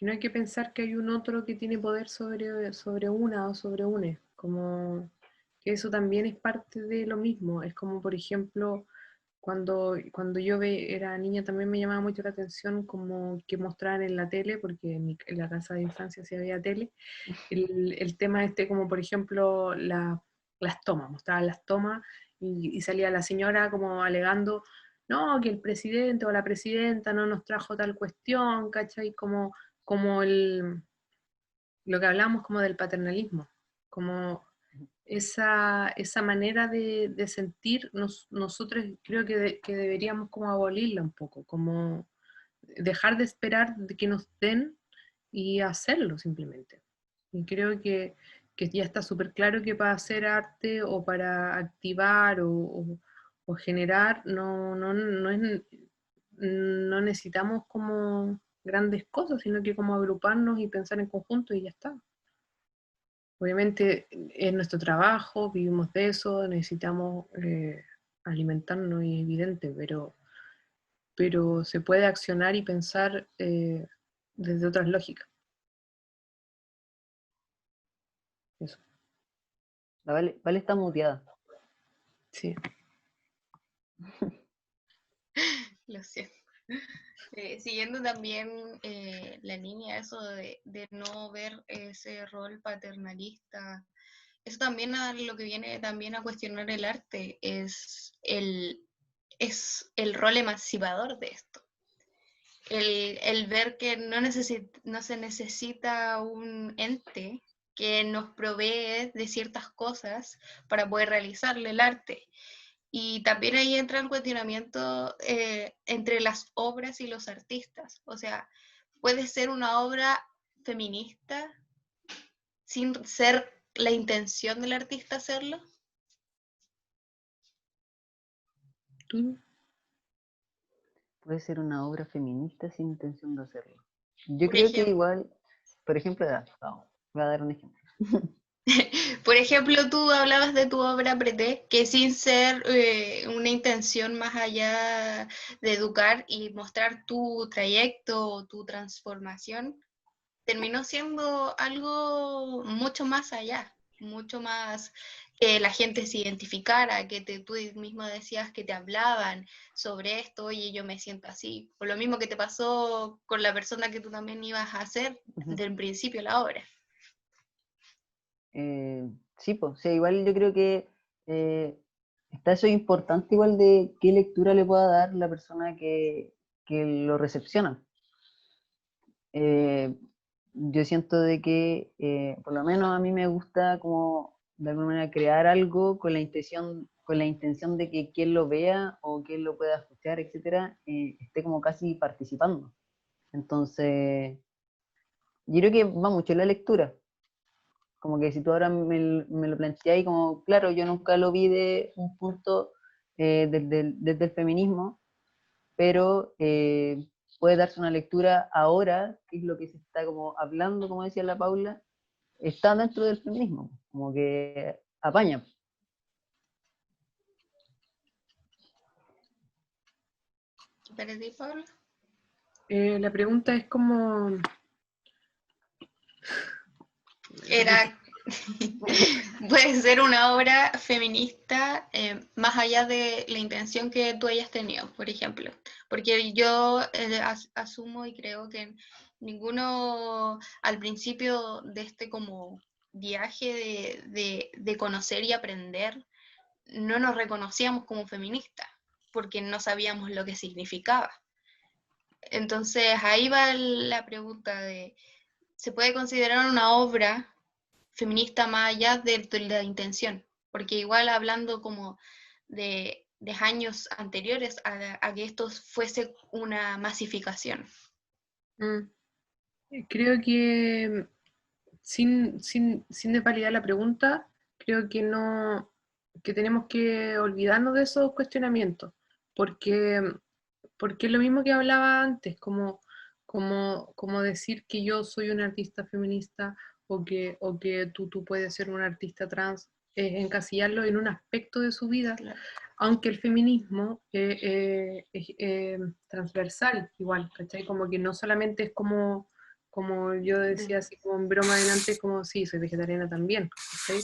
no hay que pensar que hay un otro que tiene poder sobre una o sobre une, como que eso también es parte de lo mismo. Es como, por ejemplo, cuando yo era niña también me llamaba mucho la atención como que mostraban en la tele, porque en la casa de infancia sí había tele, el tema este como por ejemplo las tomas, mostraban las tomas y salía la señora como alegando, no, que el presidente o la presidenta no nos trajo tal cuestión, ¿cachai? Como lo que hablamos como del paternalismo, como esa manera de sentir, nosotros creo que deberíamos como abolirla un poco, como dejar de esperar de que nos den y hacerlo simplemente. Y creo que ya está súper claro que para hacer arte o para activar o generar no necesitamos como grandes cosas, sino que como agruparnos y pensar en conjunto y ya está. Obviamente es nuestro trabajo, vivimos de eso, necesitamos alimentarnos y es evidente, pero se puede accionar y pensar desde otras lógicas. Eso, La Vale está muteada. sí. Lo siento. Siguiendo también la línea, eso de no ver ese rol paternalista, eso también a lo que viene también a cuestionar el arte, es el rol emancipador de esto. El ver que no se necesita un ente que nos provee de ciertas cosas para poder realizarle el arte. Y también ahí entra el cuestionamiento entre las obras y los artistas. O sea, puede ser una obra feminista sin ser la intención del artista hacerlo. ¿Tú? Puede ser una obra feminista sin intención de hacerlo. Yo Por creo que ejemplo, igual, por ejemplo, voy a dar un ejemplo. Por ejemplo, tú hablabas de tu obra Preté, que sin ser una intención más allá de educar y mostrar tu trayecto, tu transformación, terminó siendo algo mucho más allá, mucho más que la gente se identificara, que tú mismo decías que te hablaban sobre esto, oye, yo me siento así, por lo mismo que te pasó con la persona que tú también ibas a hacer desde el principio de la obra. Sí, pues, sí, igual yo creo que está eso importante igual de qué lectura le pueda dar la persona que lo recepciona. Yo siento de que, por lo menos a mí me gusta como de alguna manera crear algo con la intención de que quien lo vea o quien lo pueda escuchar, etcétera, esté como casi participando. Entonces, yo creo que va mucho en la lectura. Como que si tú ahora me lo planteas y como, claro, yo nunca lo vi de un punto desde el feminismo, pero puede darse una lectura ahora, que es lo que se está como hablando, como decía la Paula, está dentro del feminismo, como que apaña. ¿Para ti, Pablo? La pregunta es como... Era, puede ser una obra feminista más allá de la intención que tú hayas tenido, por ejemplo. Porque yo asumo y creo que ninguno al principio de este como viaje de conocer y aprender, no nos reconocíamos como feministas, porque no sabíamos lo que significaba. Entonces ahí va la pregunta de, ¿se puede considerar una obra feminista más allá de la intención? Porque igual hablando como de años anteriores a que esto fuese una masificación. Creo que sin desvalidar la pregunta, creo que no, que tenemos que olvidarnos de esos cuestionamientos, porque, porque es lo mismo que hablaba antes, como decir que yo soy una artista feminista o que tú puedes ser una artista trans, encasillarlo en un aspecto de su vida, Claro. aunque el feminismo es transversal igual, ¿cachai? Como que no solamente es como yo decía así como en broma delante, como sí, soy vegetariana también, ¿cachai?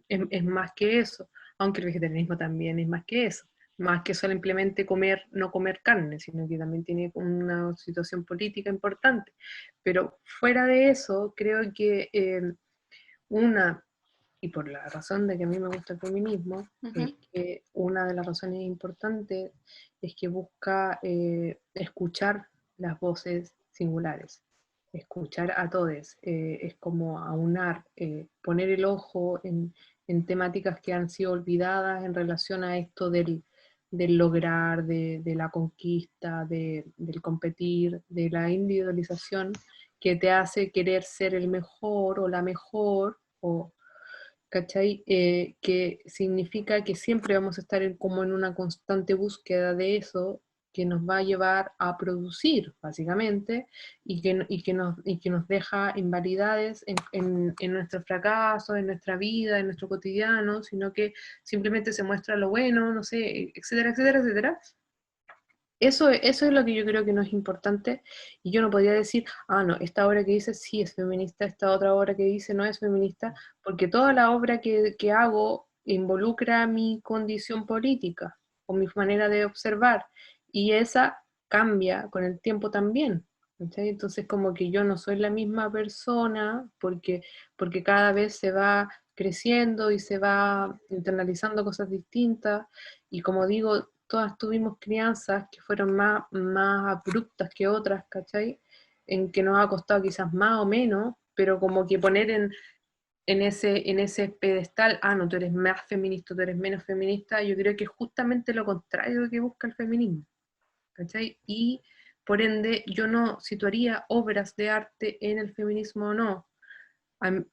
Es más que eso, aunque el vegetarianismo también es más que eso, más que simplemente no comer carne, sino que también tiene una situación política importante. Pero fuera de eso, creo que y por la razón de que a mí me gusta el feminismo, es que una de las razones importantes es que busca escuchar las voces singulares, escuchar a todos, es como aunar, poner el ojo en temáticas que han sido olvidadas en relación a esto del lograr, de la conquista, del competir, de la individualización que te hace querer ser el mejor o la mejor, ¿cachai? Que significa que siempre vamos a estar como en una constante búsqueda de eso que nos va a llevar a producir, básicamente, y que nos deja invalidades en nuestro fracaso, en nuestra vida, en nuestro cotidiano, sino que simplemente se muestra lo bueno, no sé, etcétera, etcétera, etcétera. Eso es lo que yo creo que no es importante, y yo no podría decir, ah, no, esta obra que dice sí es feminista, esta otra obra que dice no es feminista, porque toda la obra que hago involucra mi condición política, o mi manera de observar, y esa cambia con el tiempo también. ¿Cachai? Entonces como que yo no soy la misma persona, porque cada vez se va creciendo y se va internalizando cosas distintas, y como digo, todas tuvimos crianzas que fueron más abruptas que otras, ¿cachai? En que nos ha costado quizás más o menos, pero como que poner en ese pedestal, ah, no, tú eres más feminista, tú eres menos feminista, yo creo que es justamente lo contrario que busca el feminismo, ¿cachai? Y por ende, yo no situaría obras de arte en el feminismo o no.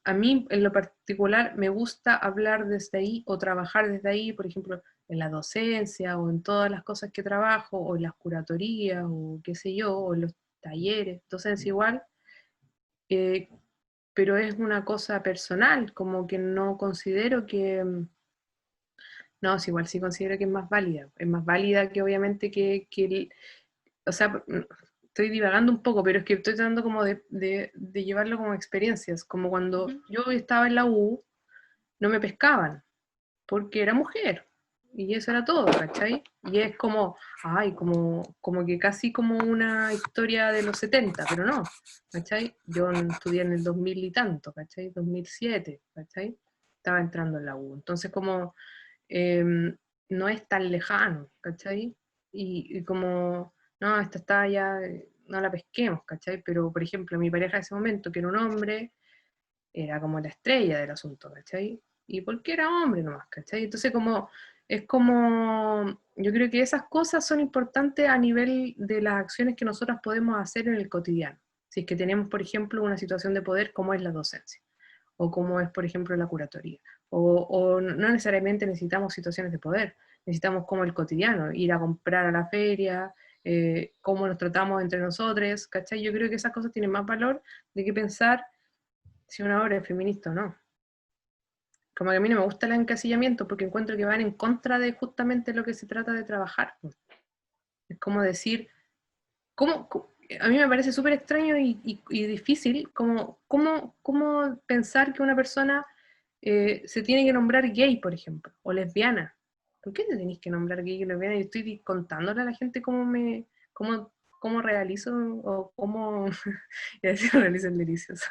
A mí, en lo particular, me gusta hablar desde ahí o trabajar desde ahí, por ejemplo, en la docencia o en todas las cosas que trabajo, o en las curatorías, o qué sé yo, o en los talleres, docencia igual, eh, pero es una cosa personal, como que no considero que... No, es igual sí considero que es más válida que obviamente o sea, estoy divagando un poco, pero es que estoy tratando como de llevarlo como experiencias, como cuando yo estaba en la U, no me pescaban, porque era mujer, y eso era todo, ¿cachai? Y es como, ay, como que casi como una historia de los 70, pero no, ¿cachai? Yo estudié en el 2000 y tanto, ¿cachai? 2007, ¿cachai? Estaba entrando en la U, entonces como no es tan lejano, ¿cachai? Y como, no, esta está ya, no la pesquemos, ¿cachai? Pero, por ejemplo, mi pareja en ese momento, que era un hombre, era como la estrella del asunto, ¿cachai? Y porque era hombre nomás, ¿cachai? Entonces como, es como, yo creo que esas cosas son importantes a nivel de las acciones que nosotras podemos hacer en el cotidiano. Si es que tenemos, por ejemplo, una situación de poder como es la docencia, o como es, por ejemplo, la curatoría. O no necesariamente necesitamos situaciones de poder, necesitamos como el cotidiano, ir a comprar a la feria, cómo nos tratamos entre nosotros, ¿cachai? Yo creo que esas cosas tienen más valor de que pensar si una obra es feminista o no. Como que a mí no me gusta el encasillamiento porque encuentro que van en contra de justamente lo que se trata de trabajar. Es como decir, a mí me parece súper extraño y difícil cómo pensar que una persona se tiene que nombrar gay, por ejemplo, o lesbiana. ¿Por qué te tenés que nombrar gay y lesbiana? Yo estoy contándole a la gente cómo realizo, o cómo, ya decía realizo el delicioso,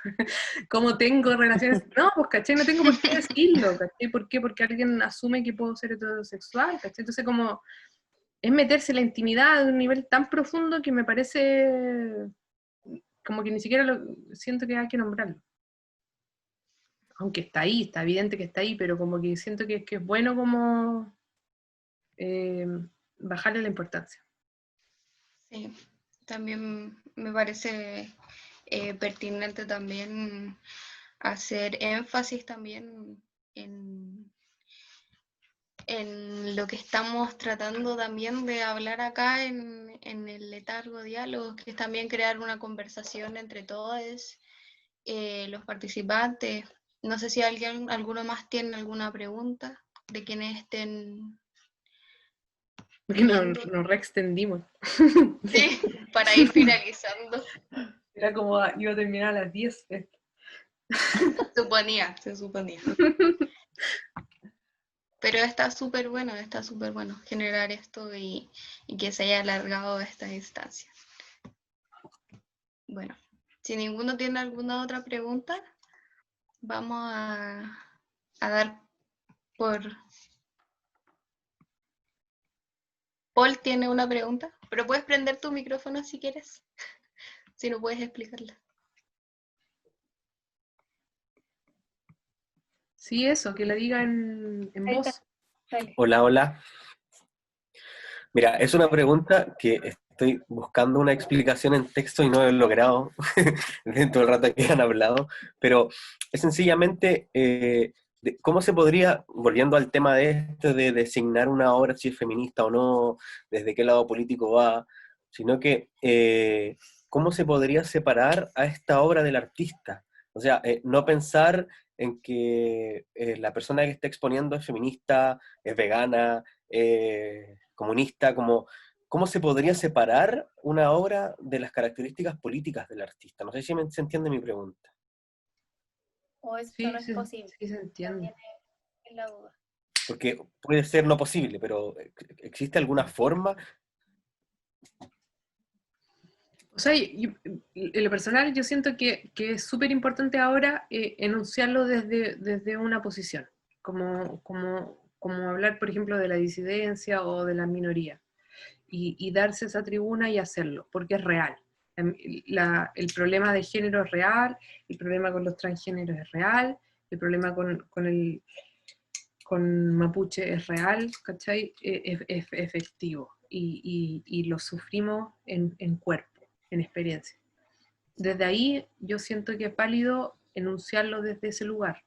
cómo tengo relaciones. No, pues, ¿cachai? No tengo por qué decirlo, ¿cachai? ¿Por qué? Porque alguien asume que puedo ser heterosexual, ¿cachai? Entonces, como es meterse en la intimidad de un nivel tan profundo que me parece como que ni siquiera siento que hay que nombrarlo. Aunque está ahí, está evidente que está ahí, pero como que siento que es bueno como eh, bajarle la importancia. Sí, también me parece pertinente también hacer énfasis también en lo que estamos tratando también de hablar acá en el Letargo Diálogo, que es también crear una conversación entre todos los participantes. No sé si alguno más tiene alguna pregunta de quienes estén Porque viendo. nos reextendimos. Sí, para ir finalizando. Era como iba a terminar a las 10. Se suponía. Pero está súper bueno generar esto y que se haya alargado esta instancia. Bueno, si ninguno tiene alguna otra pregunta, vamos a dar por... Paul tiene una pregunta, pero puedes prender tu micrófono si quieres, si no puedes explicarla. Sí, eso, que la diga en voz. Hola, hola. Mira, es una pregunta que estoy buscando una explicación en texto y no he logrado dentro del rato que han hablado, pero es sencillamente cómo se podría, volviendo al tema de esto de designar una obra si es feminista o no, desde qué lado político va, sino que cómo se podría separar a esta obra del artista. O sea, no pensar en que la persona que está exponiendo es feminista, es vegana, comunista, ¿cómo se podría separar una obra de las características políticas del artista? No sé si se entiende mi pregunta. O eso Sí, no es posible. sí se entiende. También es la duda. Porque puede ser no posible, pero ¿existe alguna forma? O sea, en lo personal yo siento que es súper importante ahora enunciarlo desde una posición, como hablar, por ejemplo, de la disidencia o de la minoría, y darse esa tribuna y hacerlo, porque es real. El problema de género es real, el problema con los transgéneros es real, el problema con mapuche es real, ¿cachai? Es efectivo, y lo sufrimos en cuerpo, en experiencia. Desde ahí yo siento que es válido enunciarlo desde ese lugar,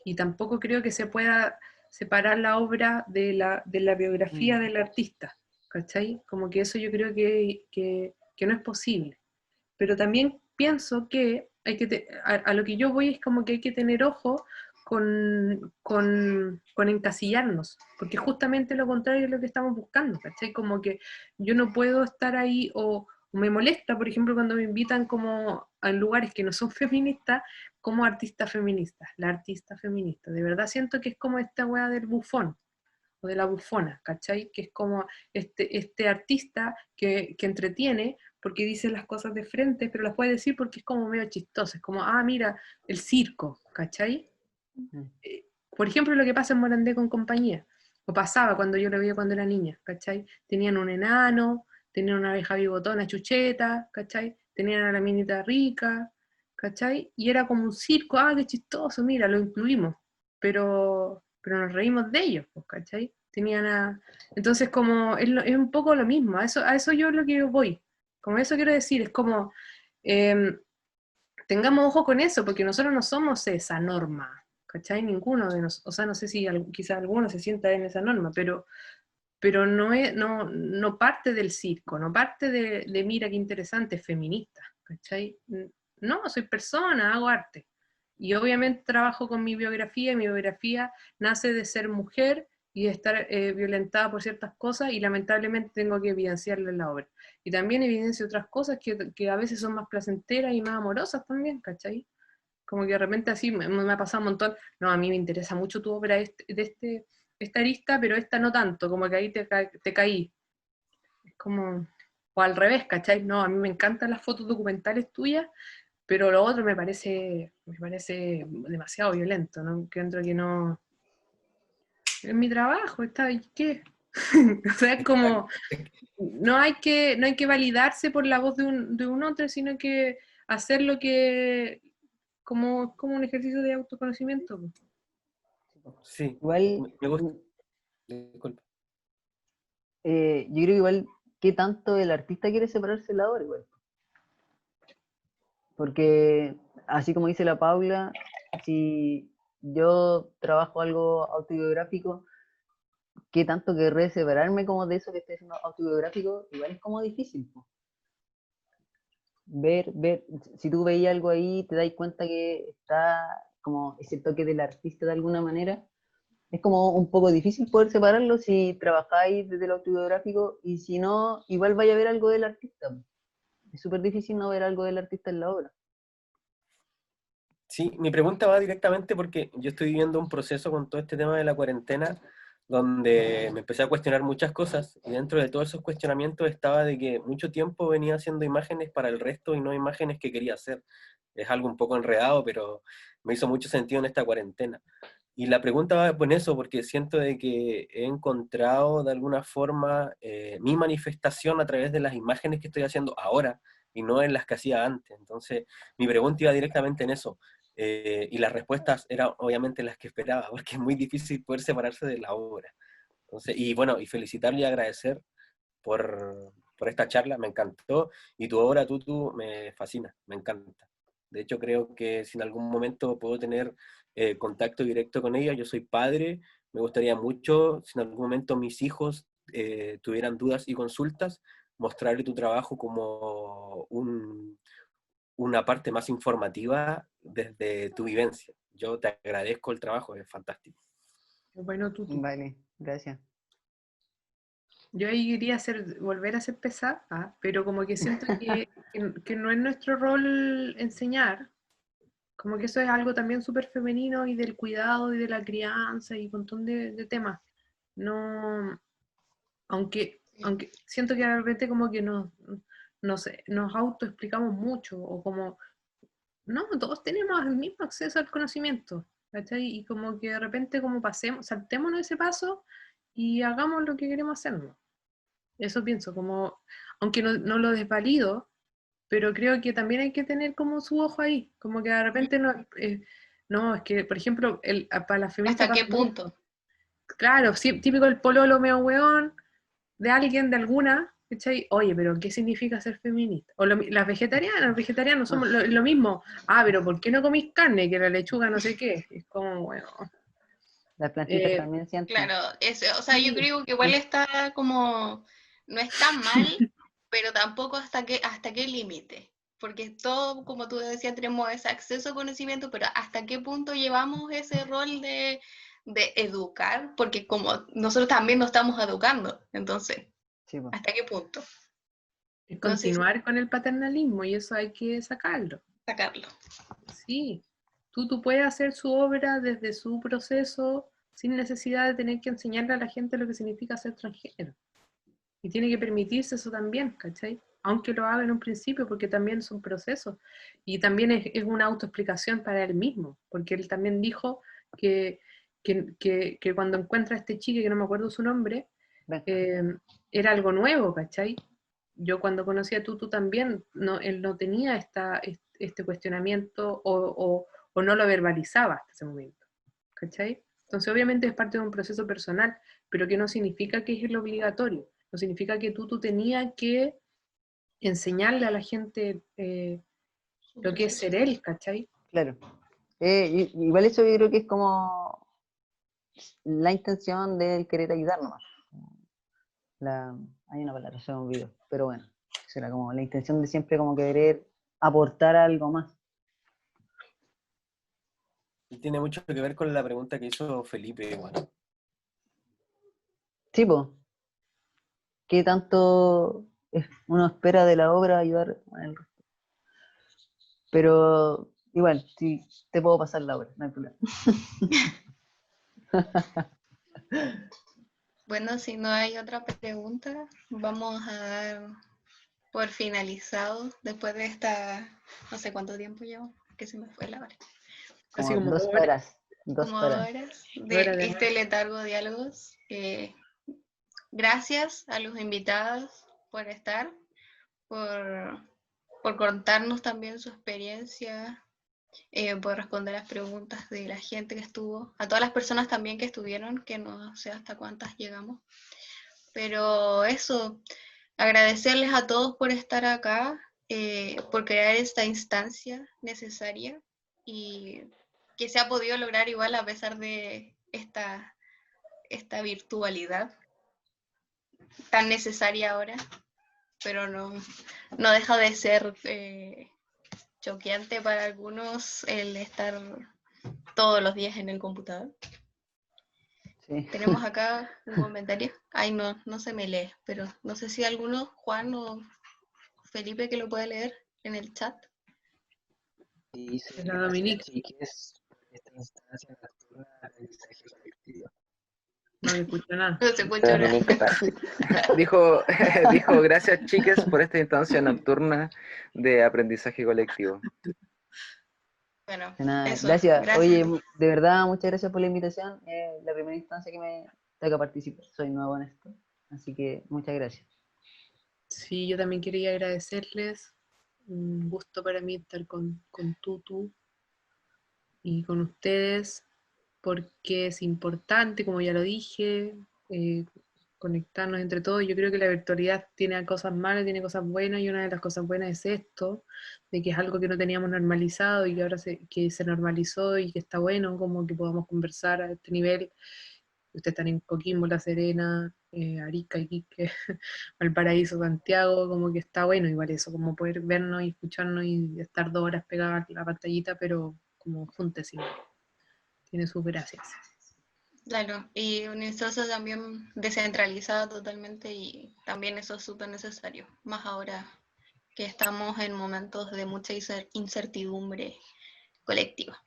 y tampoco creo que se pueda separar la obra de la biografía del artista, ¿cachai? Como que eso yo creo que no es posible. Pero también pienso que a lo que yo voy es como que hay que tener ojo con encasillarnos, porque justamente lo contrario es lo que estamos buscando, ¿cachai? Como que yo no puedo estar ahí, o me molesta, por ejemplo, cuando me invitan como a lugares que no son feministas, como artista feminista, la artista feminista. De verdad siento que es como esta wea del bufón, o de la bufona, ¿cachai? Que es como este artista que entretiene, porque dice las cosas de frente, pero las puede decir porque es como medio chistoso, es como, ah, mira, el circo, ¿cachai? Por ejemplo, lo que pasa en Morandé con compañía, o pasaba cuando yo lo veía cuando era niña, ¿cachai? Tenían un enano, tenían una abeja bigotona chucheta, ¿cachai? Tenían a la minita rica, ¿cachai? Y era como un circo, ah, qué chistoso, mira, lo incluimos, pero nos reímos de ellos, pues, ¿cachai? Tenían a... Entonces, como, es un poco lo mismo, a eso yo es lo que voy, como eso quiero decir, es como, tengamos ojo con eso, porque nosotros no somos esa norma, ¿cachai? Ninguno de nosotros, o sea, no sé si quizás alguno se sienta en esa norma, pero no parte del circo, no parte de mira qué interesante, es feminista, ¿cachai? No, soy persona, hago arte. Y obviamente trabajo con mi biografía, y mi biografía nace de ser mujer y de estar violentada por ciertas cosas, y lamentablemente tengo que evidenciarlo en la obra. Y también evidencio otras cosas que a veces son más placenteras y más amorosas también, ¿cachai? Como que de repente así me ha pasado un montón, no, a mí me interesa mucho tu obra esta arista, pero esta no tanto, como que ahí te caí. Es como, o al revés, ¿cachai? No, a mí me encantan las fotos documentales tuyas, pero lo otro me parece demasiado violento, ¿no? Que entro que no... Es mi trabajo, está, ¿y qué? O sea, es como, no hay que validarse por la voz de un otro, sino que hacer lo que, como un ejercicio de autoconocimiento. Sí, Igual, me gusta. Disculpa. yo creo que igual, ¿qué tanto el artista quiere separarse de la obra igual? Porque, así como dice la Paula, si yo trabajo algo autobiográfico, ¿qué tanto querré separarme como de eso que estoy haciendo autobiográfico? Igual es como difícil, po. Ver, si tú veías algo ahí, te das cuenta que está como ese toque del artista de alguna manera. Es como un poco difícil poder separarlo si trabajáis desde lo autobiográfico, y si no, igual vaya a ver algo del artista. Es súper difícil no ver algo del artista en la obra. Sí, mi pregunta va directamente porque yo estoy viviendo un proceso con todo este tema de la cuarentena, donde me empecé a cuestionar muchas cosas, y dentro de todos esos cuestionamientos estaba de que mucho tiempo venía haciendo imágenes para el resto y no imágenes que quería hacer. Es algo un poco enredado, pero me hizo mucho sentido en esta cuarentena. Y la pregunta va con eso, porque siento de que he encontrado de alguna forma mi manifestación a través de las imágenes que estoy haciendo ahora y no en las que hacía antes. Entonces, mi pregunta iba directamente en eso. Y las respuestas eran obviamente las que esperaba, porque es muy difícil poder separarse de la obra. Entonces, y bueno, y felicitarle y agradecer por esta charla, me encantó, y tu obra, Tutu, me fascina, me encanta. De hecho, creo que si en algún momento puedo tener contacto directo con ella, yo soy padre, me gustaría mucho, si en algún momento mis hijos tuvieran dudas y consultas, mostrarle tu trabajo como una parte más informativa desde tu vivencia. Yo te agradezco el trabajo, es fantástico. Bueno, Tutu. Vale, gracias. Yo ahí quería volver a ser pesada, pero como que siento que no es nuestro rol enseñar, como que eso es algo también súper femenino y del cuidado y de la crianza y un montón de temas. No, aunque siento que de repente como que nos autoexplicamos mucho, o como, no, todos tenemos el mismo acceso al conocimiento, ¿cachai? Y como que de repente como saltémonos ese paso y hagamos lo que queremos hacer, ¿no? Eso pienso, como, aunque no lo desvalido, pero creo que también hay que tener como su ojo ahí, como que de repente no, es que, por ejemplo, para la feminista ¿Hasta qué pasa mucho. punto? Claro, sí, típico el pololo meo weón, de alguien, de alguna, ¿cachai? Oye, pero ¿qué significa ser feminista? O las vegetarianos somos lo mismo. Ah, pero ¿por qué no comís carne? Que la lechuga no sé qué. Es como, bueno. Las plantitas Eh, también sienten. Claro, o sea, yo sí, creo que igual está como, no está mal, pero tampoco hasta qué límite. porque todo, como tú decías, tenemos ese acceso a conocimiento, pero ¿hasta qué punto llevamos ese rol de educar? Porque como nosotros también nos estamos educando, entonces, Sí, po. ¿hasta qué punto? Es No sé si continuar con el paternalismo y eso hay que sacarlo. sacarlo. Sí, tú puedes hacer su obra desde su proceso sin necesidad de tener que enseñarle a la gente lo que significa ser transgénero. Y tiene que permitirse eso también, ¿cachai? Aunque lo haga en un principio, porque también es un proceso. Y también es una autoexplicación para él mismo, porque él también dijo que cuando encuentra a este chico, que no me acuerdo su nombre, Ven. era algo nuevo, ¿cachai? Yo cuando conocí a Tutu también, él no tenía este cuestionamiento o no lo verbalizaba hasta ese momento, ¿cachai? Entonces obviamente es parte de un proceso personal, pero que no significa que es lo obligatorio, no significa que Tutu tenía que enseñarle a la gente lo que es ser él, ¿cachai? Claro. Igual eso yo creo que es como la intención de querer ayudar nomás. Hay una palabra, se me olvidó, pero bueno, será como la intención de siempre como querer aportar algo más. Y tiene mucho que ver con la pregunta que hizo Felipe igual. Sí, po. ¿Qué tanto uno espera de la obra ayudar en el resto? Pero igual, sí, te puedo pasar la obra, no hay problema. Bueno, si no hay otra pregunta, vamos a dar por finalizado después de esta, no sé cuánto tiempo llevo, que se me fue la hora. Así Como como 2 horas. 2 Como horas. horas Hora de de- este letargo diálogos. Gracias a los invitados por estar, por, por contarnos también su experiencia, por responder las preguntas de la gente que estuvo, a todas las personas también que estuvieron, que no sé hasta cuántas llegamos. Pero eso, agradecerles a todos por estar acá, por crear esta instancia necesaria y que se ha podido lograr igual a pesar de esta virtualidad tan necesaria ahora, pero no deja de ser choqueante para algunos el estar todos los días en el computador. Sí. Tenemos acá un comentario. Ay, no se me lee, pero no sé si alguno, Juan o Felipe, que lo puede leer en el chat. Dice, Es la gracias Dominique. chiques por esta instancia nocturna de aprendizaje colectivo. No le escucho nada. No se escucha nada. Dijo, dijo, gracias chiques por esta instancia nocturna de aprendizaje colectivo. Bueno, De nada, eso. gracias. Gracias. Oye, de verdad, muchas gracias por la invitación. Es la primera instancia que me toca participar. Soy nuevo en esto. Así que muchas gracias. Sí, yo también quería agradecerles. Un gusto para mí estar con Tutu y con ustedes, porque es importante, como ya lo dije, conectarnos entre todos. Yo creo que la virtualidad tiene cosas malas, tiene cosas buenas, y una de las cosas buenas es esto, de que es algo que no teníamos normalizado y que ahora que se normalizó y que está bueno, como que podamos conversar a este nivel. Ustedes están en Coquimbo, La Serena, Arica, Iquique, Valparaíso, Santiago, como que está bueno igual eso, como poder vernos y escucharnos y estar 2 horas pegadas a la pantallita, pero como juntos, igual. Tiene sus gracias. Claro, y una instancia también descentralizada totalmente y también eso es súper necesario, más ahora que estamos en momentos de mucha incertidumbre colectiva.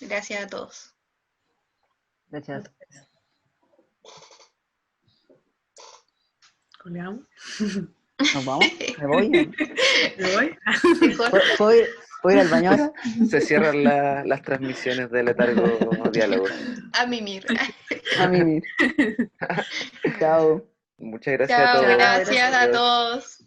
Gracias a todos. Gracias. ¿Coleamos? ¿Nos vamos? ¿Me voy? ¿Me voy? Mejor. ¿Puedo ir al baño ahora? Se cierran las transmisiones de Letargo Diálogos. A mimir. A mí. Chao. Muchas gracias a Chao, todos. gracias a Adiós. todos.